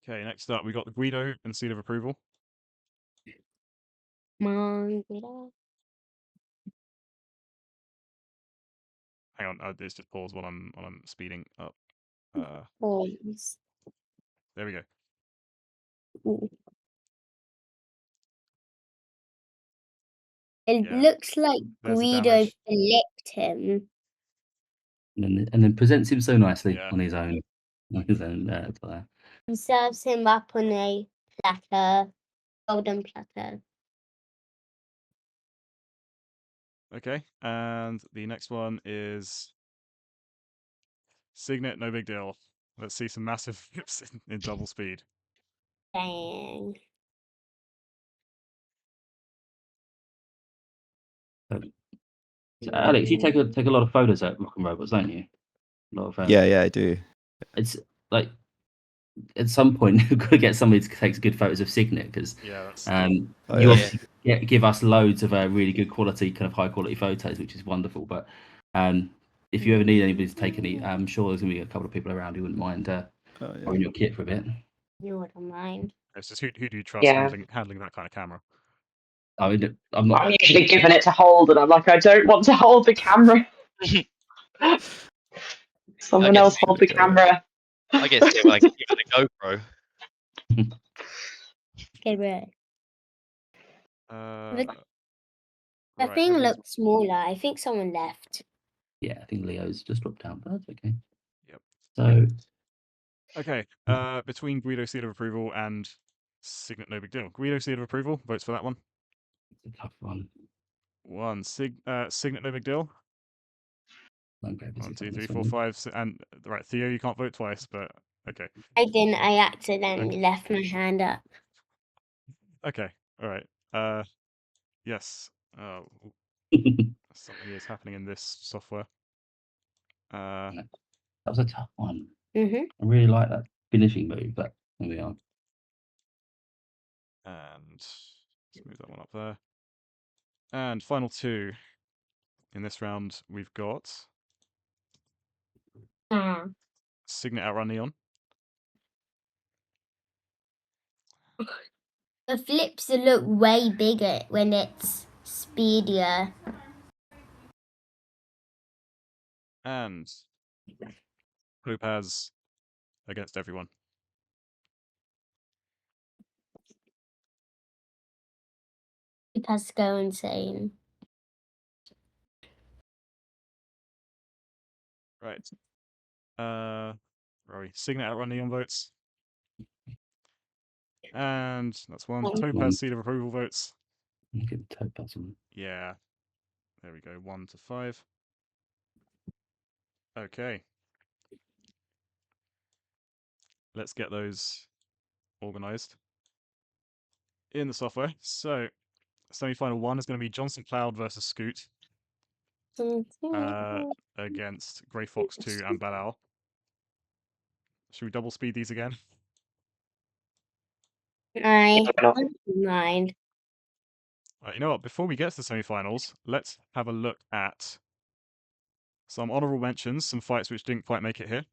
Okay, next up we got the Guido and Seal of Approval. Hang on, it's just pause while I'm speeding up. There we go. It Yeah. looks like There's the Guido damage. flipped him. And then presents him so nicely Yeah. on his own. On his own player. He serves him up on a platter, golden platter. Okay, and the next one is Signet, no big deal. Let's see some massive flips in double speed. Dang. So, Alex, you take a lot of photos at Rock and Robots, don't you? A lot of Yeah, I do. It's like at some point we've got to get somebody to take good photos of Signet because Yeah, that's Oh, you yeah. obviously give us loads of really good quality, kind of high quality photos, which is wonderful. But if you ever need anybody to take any, I'm sure there's gonna be a couple of people around who wouldn't mind Oh, yeah. borrowing your kit for a bit. You wouldn't mind. it's just who do you trust Yeah. handling that kind of camera? I mean, I'm not. I'm usually given it to hold, and I'm like, I don't want to hold the camera. Someone get else scared hold the camera. I get scared when I give it a GoPro. Okay, right. Uh, The right, thing everyone's- looks smaller. I think someone left. Yeah, I think Leo's just dropped down, but that's okay. Yep. So Okay, between Guido seal of approval and Signet, no big deal. Guido seal of approval, votes for that one. it's a tough one. Signet, no big deal. Okay, 1, 2, 3, 4, 5, and right, Theo, you can't vote twice, but okay. I didn't. I accidentally left my hand up. Okay, all right. Yes. Something is happening in this software. That was a tough one. Mhm. I really like that finishing move, but there we are. And let's move that one up there. And final two in this round, we've got Signet Outrun Neon. The flips look way bigger when it's speedier. And Topaz against everyone. It has to go insane. Right. Where are we? Signet Outrun Neon votes. And that's one. Topaz Seal of Approval votes. Give Topaz one. Yeah. There we go. 1 to 5. Okay. Let's get those organized in the software. So, semi-final 1 is going to be Johnson Cloud versus Scoot against Grey Fox 2 and Balal. Should we double speed these again? I don't mind. Right, you know what? Before we get to the semi-finals, let's have a look at some honorable mentions, some fights which didn't quite make it here.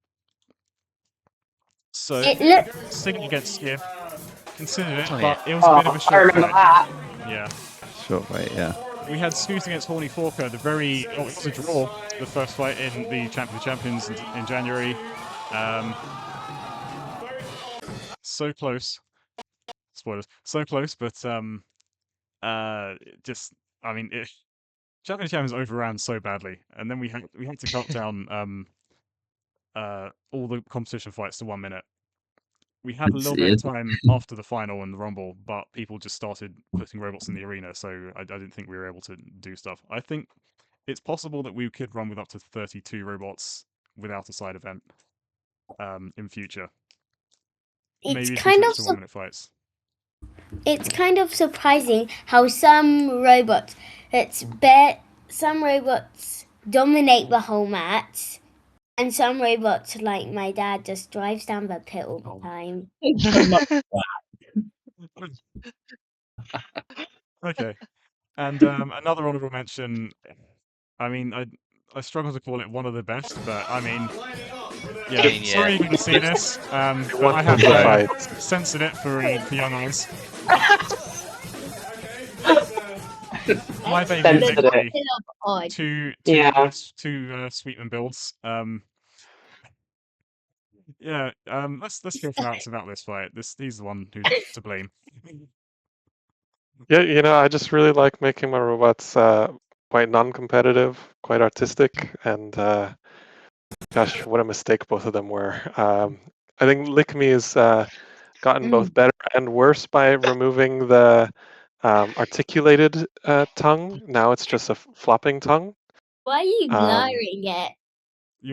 So, It looks Signet against Skiff, considered it, Oh, but yeah. it was a bit of a I short remember fight. that. Yeah. Short fight, yeah. We had Scoot against Horny Forker, it was a draw, the first fight in the Champion of Champions in January. So close. Spoilers. So close, but just I mean, Champion of Champions overran so badly, and then we had to cut down all the competition fights to 1 minute. We had a little bit of time after the final and the Rumble, but people just started putting robots in the arena, so I didn't think we were able to do stuff. I think it's possible that we could run with up to 32 robots without a side event in future. Maybe if we switch to 1 minute fights. it's kind of surprising how some robots dominate the whole match, and some robots like my dad just drives down the pit all the time. Okay. And another honorable mention, I mean, I struggle to call it one of the best, but I mean, yeah, I mean, sorry yeah. you didn't see this, but was I have the fight. censored it for young eyes. My baby Censored it. Victory, Odd. two Sweetman builds. Yeah, let's hear facts about this fight. He's the one who's to blame. Yeah, I just really like making my robots quite non-competitive, quite artistic, and gosh, what a mistake both of them were. I think Lick Me has gotten both better and worse by removing the articulated tongue. Now it's just a flopping tongue. Why are you Um, blurring it?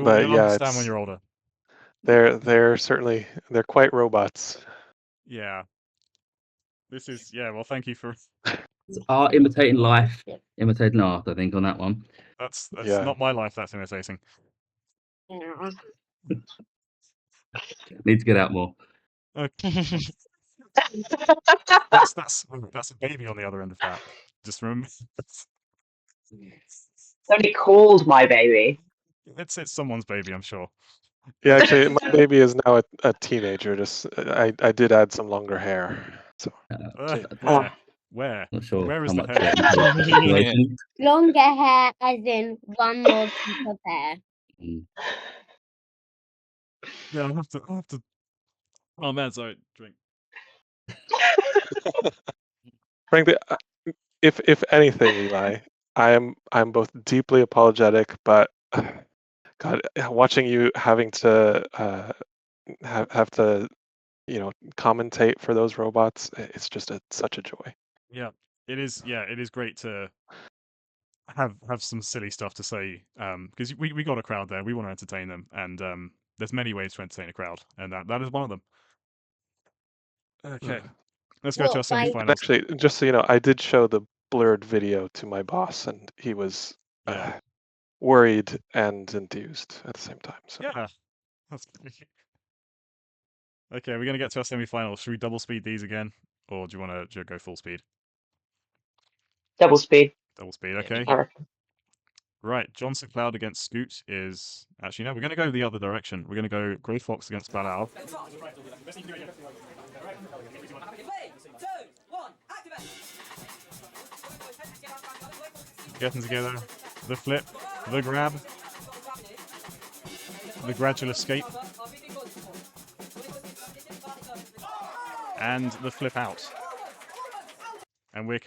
but You'll yeah, understand when you're older. they're certainly quite robots. Yeah. This is well. Thank you for. Art imitating life, imitating art. I think on that one. That's Yeah. not my life. That's imitating. Need to get out more. Okay. That's a baby on the other end of that. Just remember. Somebody called my baby. It's someone's baby, I'm sure. Yeah, actually, my baby is now a teenager. Just I did add some longer hair. So Where Not sure where how is the much hair? situation. Longer hair, as in one more piece of hair. Yeah, I'll have to. Oh man, sorry. Drink. frankly, if anything, Eli, I'm both deeply apologetic, but God, watching you having to have to commentate for those robots, it's just such a joy. Yeah, it is. Yeah, it is great to have some silly stuff to say. Because we got a crowd there. We want to entertain them, and there's many ways to entertain a crowd, and that is one of them. Okay, let's go to our What, by And semi-finals. actually, just so you know, I did show the blurred video to my boss, and he was Yeah. worried and enthused at the same time. So Yeah, that's okay. We're gonna get to our semi-finals. Should we double speed these again, or do you want to go full speed? Double speed. Double speed. Okay. I reckon. Right, Johnson Cloud against Scoot is actually no. We're gonna go the other direction. We're gonna go Grey Fox against Balal. Getting together, the flip, the grab, the gradual escape, and the flip out. And we're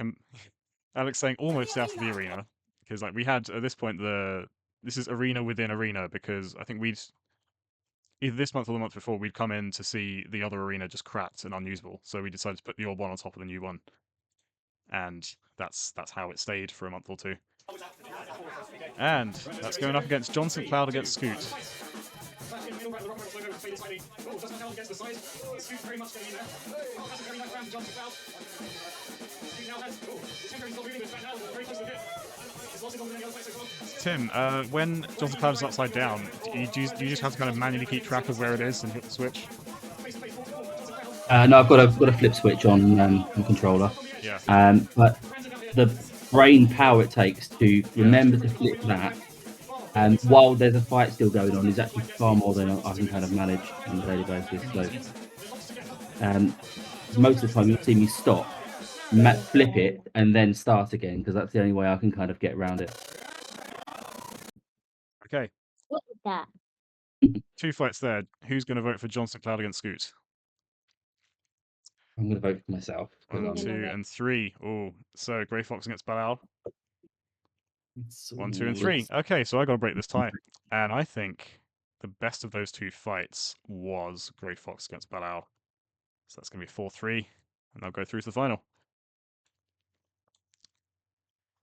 Alex saying almost out of the arena because like we had at this point this is arena within arena because I think we'd either this month or the month before we'd come in to see the other arena just cracked and unusable, so we decided to put the old one on top of the new one, and that's how it stayed for a month or two. And that's going up against Johnson Cloud against Scoot. Tim, when Johnson Cloud is upside down, do you just have to kind of manually keep track of where it is and hit the switch? No, I've got a flip switch on the controller. Yeah. But the brain power it takes to remember to flip that, while there's a fight still going on, is actually far more than I can kind of manage on a daily basis. So, most of the time you'll see me stop, flip it, and then start again because that's the only way I can kind of get around it. Okay. What is that? 2 fights there. Who's going to vote for Johnson Cloud against Scoot? I'm going to vote for myself. 1, 2, and 3. Oh, so Grey Fox against Balal. 1, 2, and 3. Okay, so I got to break this tie, and I think the best of those 2 fights was Grey Fox against Balal. So that's going to be 4-3, and I'll go through to the final,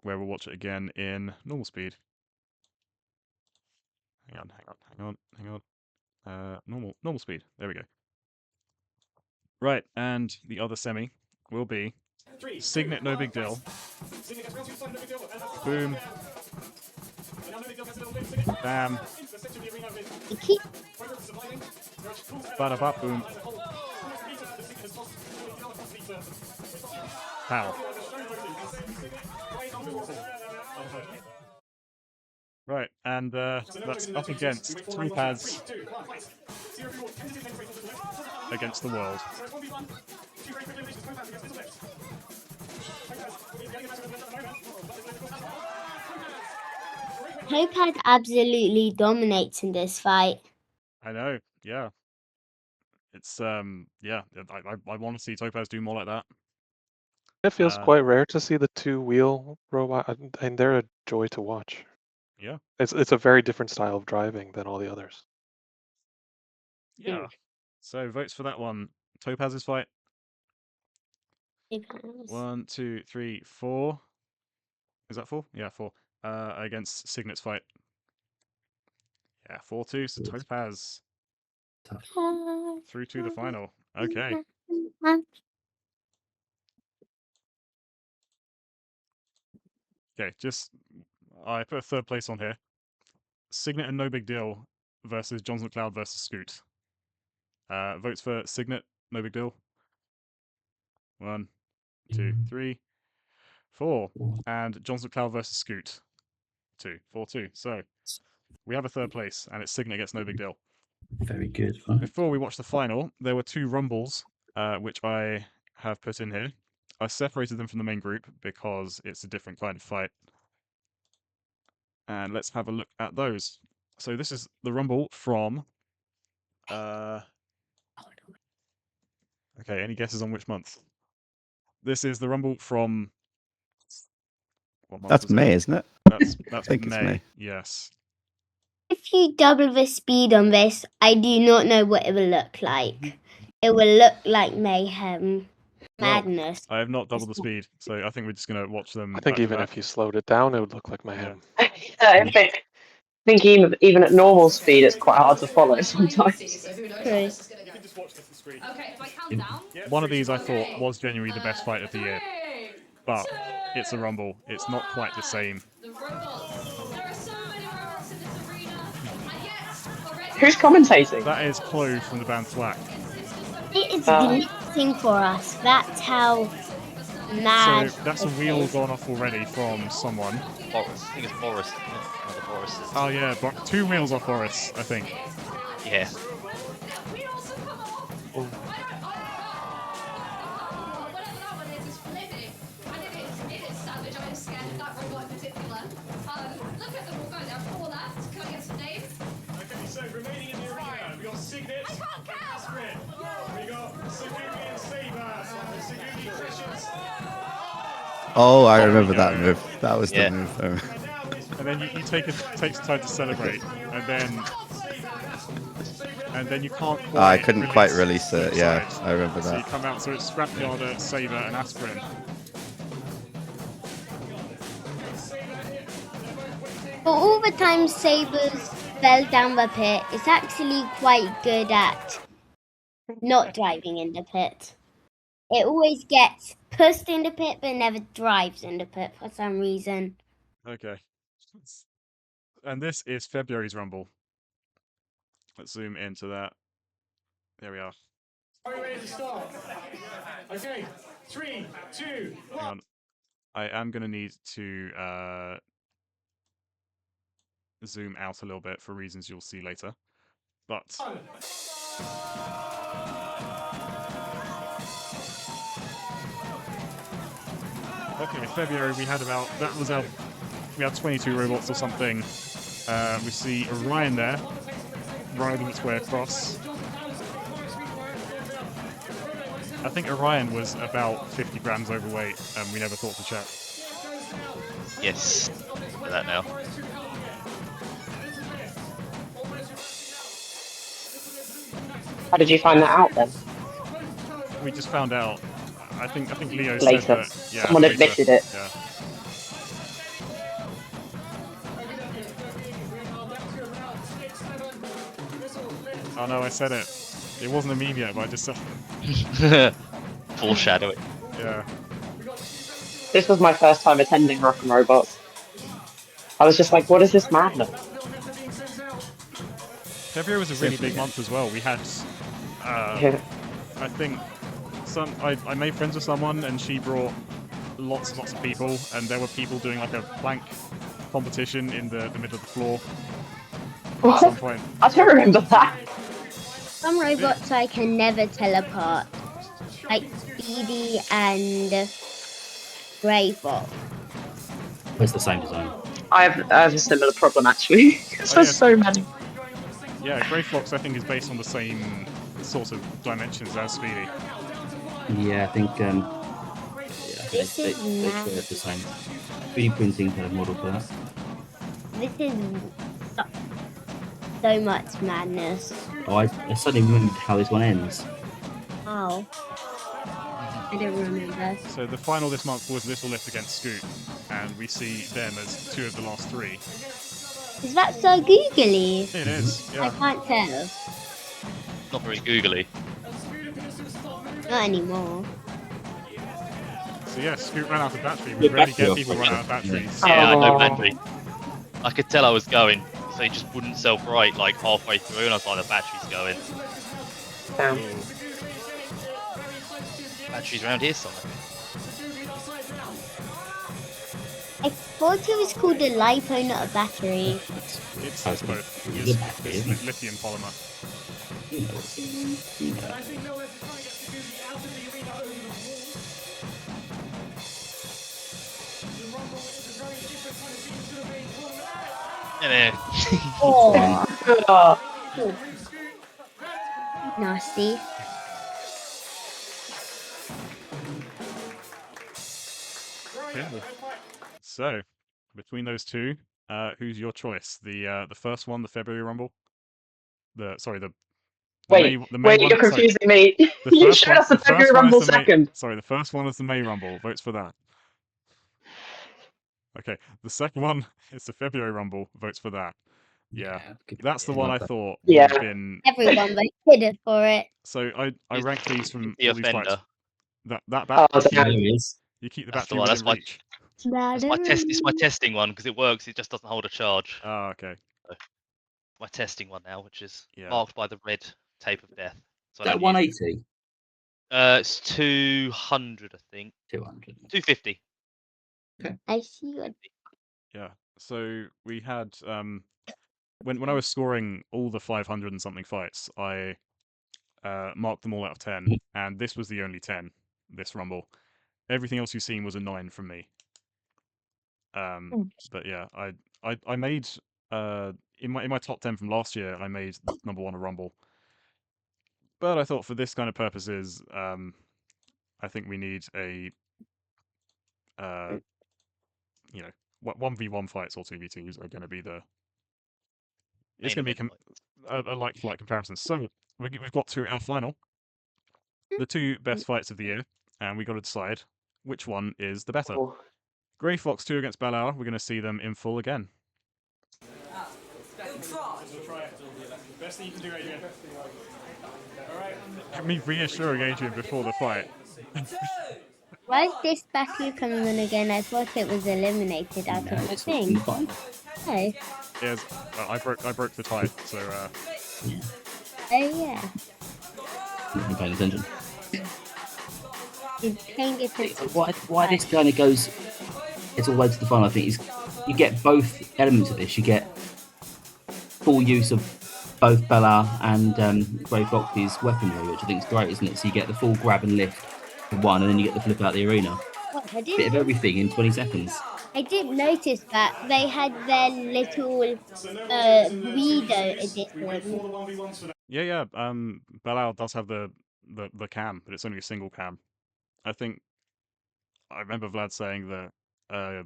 where we'll watch it again in normal speed. Hang on. Normal speed. There we go. Right, and the other semi will be Signet No Big Deal. Boom. Bam. Bada bop boom. Pow. Right, and that's up against 3 pads against the world. Topaz absolutely dominates in this fight. I know, yeah. It's yeah, I want to see Topaz do more like that. It feels quite rare to see the 2-wheel robot, and they're a joy to watch. Yeah. It's a very different style of driving than all the others. Yeah. So votes for that one. Topaz's fight. 1, 2, 3, 4. Is that 4? Yeah, 4. Against Signet's fight. Yeah, 4-2. So Topaz through to the final. Okay. Okay, I put a third place on here. Signet and No Big Deal versus Johns McLeod versus Scoot. Votes for Signet, No Big Deal. 1, 2, 3, 4. And Johns McLeod versus Scoot. 2, 4-2. So we have a third place, and it's Signet against No Big Deal. Very good. Right. Before we watch the final, there were 2 rumbles, which I have put in here. I separated them from the main group because it's a different kind of fight. And let's have a look at those. So this is the rumble from... okay, any guesses on which month? This is the rumble from... What month That's was May, it? isn't it? That's I think it's May. Yes. If you double the speed on this, I do not know what it will look like. It will look like mayhem, madness. I have not doubled the speed, so I think we're just going to watch them I think back to even back. if you slowed it down, it would look like mayhem. I think even at normal speed, it's quite hard to follow sometimes. True. You can just watch this screen. Okay, if I count down. One of these I thought was genuinely the best fight of the year, but it's a rumble. It's not quite the same. The rumbles. There are so many rumbles in this arena, and yet already. Who's commentating? That is Chloe from the band Thwack. It is glitching for us. That's how mad. So that's a wheel gone off already from someone. Boris. I think it's Boris. Isn't it? One of the Borises. Oh yeah, 2 wheels off Boris, I think. Yeah. We also come off. Oh. Whatever that one is flipping. And it is savage. I am scared of that robot in particular. Look at them all going. There are 4 left. Can I get some names? Okay, so remaining in the arena, we got Signet. I can't count. Astrid. We got Sagumi and Saber. Sagumi Precious. Oh, I remember that yeah. move. That was Yeah. the move. And then you takes time to celebrate, and then you can't quite. I couldn't quite release it. the Yeah, side. I remember So you that. come out, so it's Scrapyard, Saber, and Aspirin. For all the times Sabers fell down the pit, it's actually quite good at not driving in the pit. It always gets pushed in the pit, but never drives in the pit for some reason. Okay. And this is February's Rumble. Let's zoom into that. There we are. Are you ready to start? Okay, 3, 2, 1. Hang on. I am going to need to zoom out a little bit for reasons you'll see later. But okay, February we had we had 22 robots or something. We see Orion there, riding its way across. I think Orion was about 50 grams overweight, and we never thought to check. Yes. Look at that now. How did you find that out then? We just found out. I think Leo Later. said that. Yeah, Someone later. admitted it. Yeah. Oh no, I said it. It wasn't a meme yet, but I just said. Foreshadowing. Yeah. This was my first time attending Rock and Robots. I was just like, what is this madness? February was a really big month as well. We had, Yeah. I think, I made friends with someone, and she brought lots and lots of people, and there were people doing like a plank competition in the middle of the floor at some point. I don't remember that. Some robots I can never tell apart, like Speedy and Grey Fox. It's the same design. I have a similar problem actually. Because there's so many. Yeah, Grey Fox I think is based on the same sort of dimensions as Speedy. Yeah, I think This is They should have the same 3D printing kind of model for that. This is so much madness. Oh, I suddenly remembered how this one ends. Wow. I don't remember. So the final this month was Little Lift against Scoot, and we see them as two of the last three. Is that so googly? It is, I yeah. can't tell. Not very googly. Not anymore. So yeah, Scoot ran out of battery. We Good rarely battery get people option. run out of batteries. Yeah, I know Oh. battery. I could tell I was going, so it just wouldn't sell bright like halfway through, and I was like, the battery's going. Damn. Batteries around here somewhere. I thought it was called a lipo, not a battery. It's Okay. both. It's It's, a battery, it's isn't it? lithium polymer. You know what's you know. I think Noah's trying to get Scooby out of the arena over the wall. The Rumble is a very different kind of being to the main tournament. Yeah, there. Oh, Oh. nasty. Okay. So, between those two, who's your choice? The first one, the February Rumble. The Wait, the May one. you're Sorry, confusing me. the You first showed one. us the The February first one is Rumble the May. second. Sorry, the first one is the May Rumble. Votes for that. Okay, the second one is the February Rumble. Votes for that. Yeah, that's the one I thought would Yeah. have been. Everyone voted for it. So I Is- ranked these is from the all these fights. offender. That Oh, you damn. There he is. you keep the That's the battery one. within reach. That's my test. It's my testing one because it works. It just doesn't hold a charge. Oh, okay. My testing one now, which is Yeah. marked by the red tape of death. So I Is that don't use it. 180? It's 200, I think. 200. 250. I see what. Yeah. So we had when I was scoring all the 500 and something fights, I marked them all out of 10, and this was the only 10. This Rumble, everything else you've seen was a 9 from me. But yeah, I made in my top 10 from last year, I made number one a Rumble. But I thought for this kind of purposes, I think we need a you know 1v1 fights or 2v2s are going to be the it's Main going to be event fight. a like for like comparison. So we've got to our final, the two best fights of the year, and we got to decide which one is the better. Oh. Grey Fox 2 against Balor, we're going to see them in full again. Best thing you can do, Adrian. Alright. Me reassuring Adrian before the fight. Why is this battery coming on again? I thought it was eliminated out No, of the it's thing. in the final. Oh, Yes, well, I broke the tie, so Yeah. oh yeah. Not paying attention. He's playing it as Why this kind of goes, it's all the way to the final, I think, is you get both elements of this. You get full use of both Bella and Grey Fox's weaponry, which I think is great, isn't it? So you get the full grab and lift for one, and then you get the flip out the arena. What, I Bit of didn't. everything in 20 seconds. I didn't notice that they had their little Guido edition. yeah. Balor does have the cam, but it's only a single cam. I think I remember Vlad saying that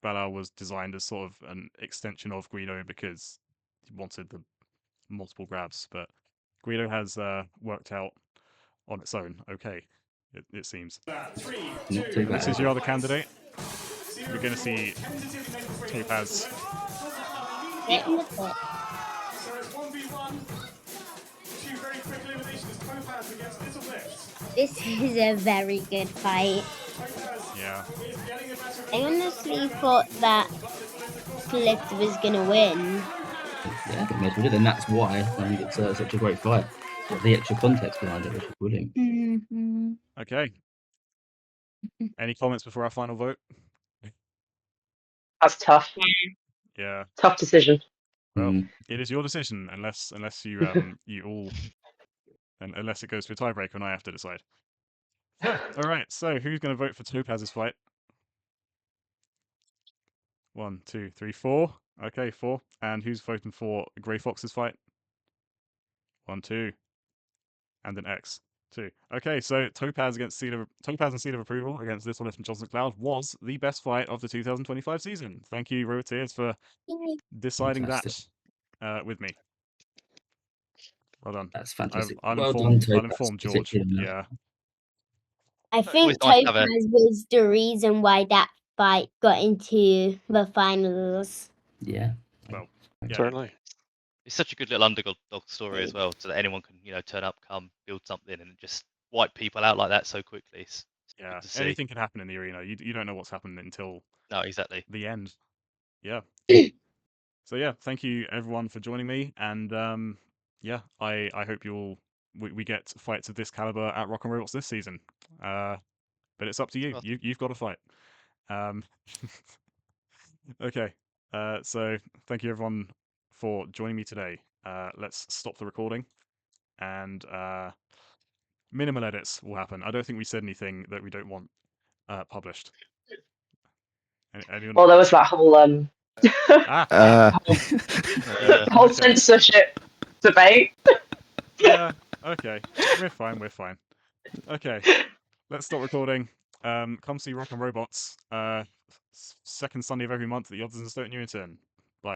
Balor was designed as sort of an extension of Guido because he wanted the multiple grabs, but Guido has worked out on its own. Okay, it seems. Not too bad. This is your other candidate. We're going to see Topaz. Right in the foot. So it's 1v1. Two very quick eliminations. Topaz against Little Lift. This is a very good fight. Topaz Yeah. is getting the better of I honestly thought that Flipped was gonna win. Yeah, I think most would, and that's why I think it's such a great fight. Got the extra context behind it, which is brilliant. Mm-hmm. Okay. Any comments before our final vote? That's tough. Yeah. Tough decision. Well, Mm. it is your decision, unless you you all, and unless it goes to a tiebreaker and I have to decide. All right. So who's going to vote for Topaz's fight? 1, 2, 3, 4. Okay, 4. And who's voting for Grey Fox's fight? 1, 2. And an X. 2. Okay, so Topaz and Seal of Approval against Little Lift and Johnson Cloud was the best fight of the 2025 season. Thank you, Roteers, for deciding Fantastic. that with me. Well done. That's fantastic. I'll Well done, inform Topaz, George. particularly. Yeah. I Always think nice to have Topaz was the reason why that fight got into the finals. Yeah. Well, yeah. Certainly. It's such a good little underdog story as well, so that anyone can, turn up, come, build something, and just wipe people out like that so quickly. It's Yeah, good to see. anything can happen in the arena. You don't know what's happened until No, exactly. the end. Yeah. So yeah, thank you everyone for joining me, and yeah, I hope we get fights of this caliber at Rock and Robots this season. But it's up to you. Well, You've got to fight. Um, okay. So thank you everyone for joining me today. Let's stop the recording, and minimal edits will happen. I don't think we said anything that we don't want published. Anyone? Well, there was that whole yeah. whole Okay. censorship debate. Yeah. Okay. We're fine. We're fine. Okay. Let's stop recording. Come see Rock and Robots. Second Sunday of every month at the Odds and Stoke Newington.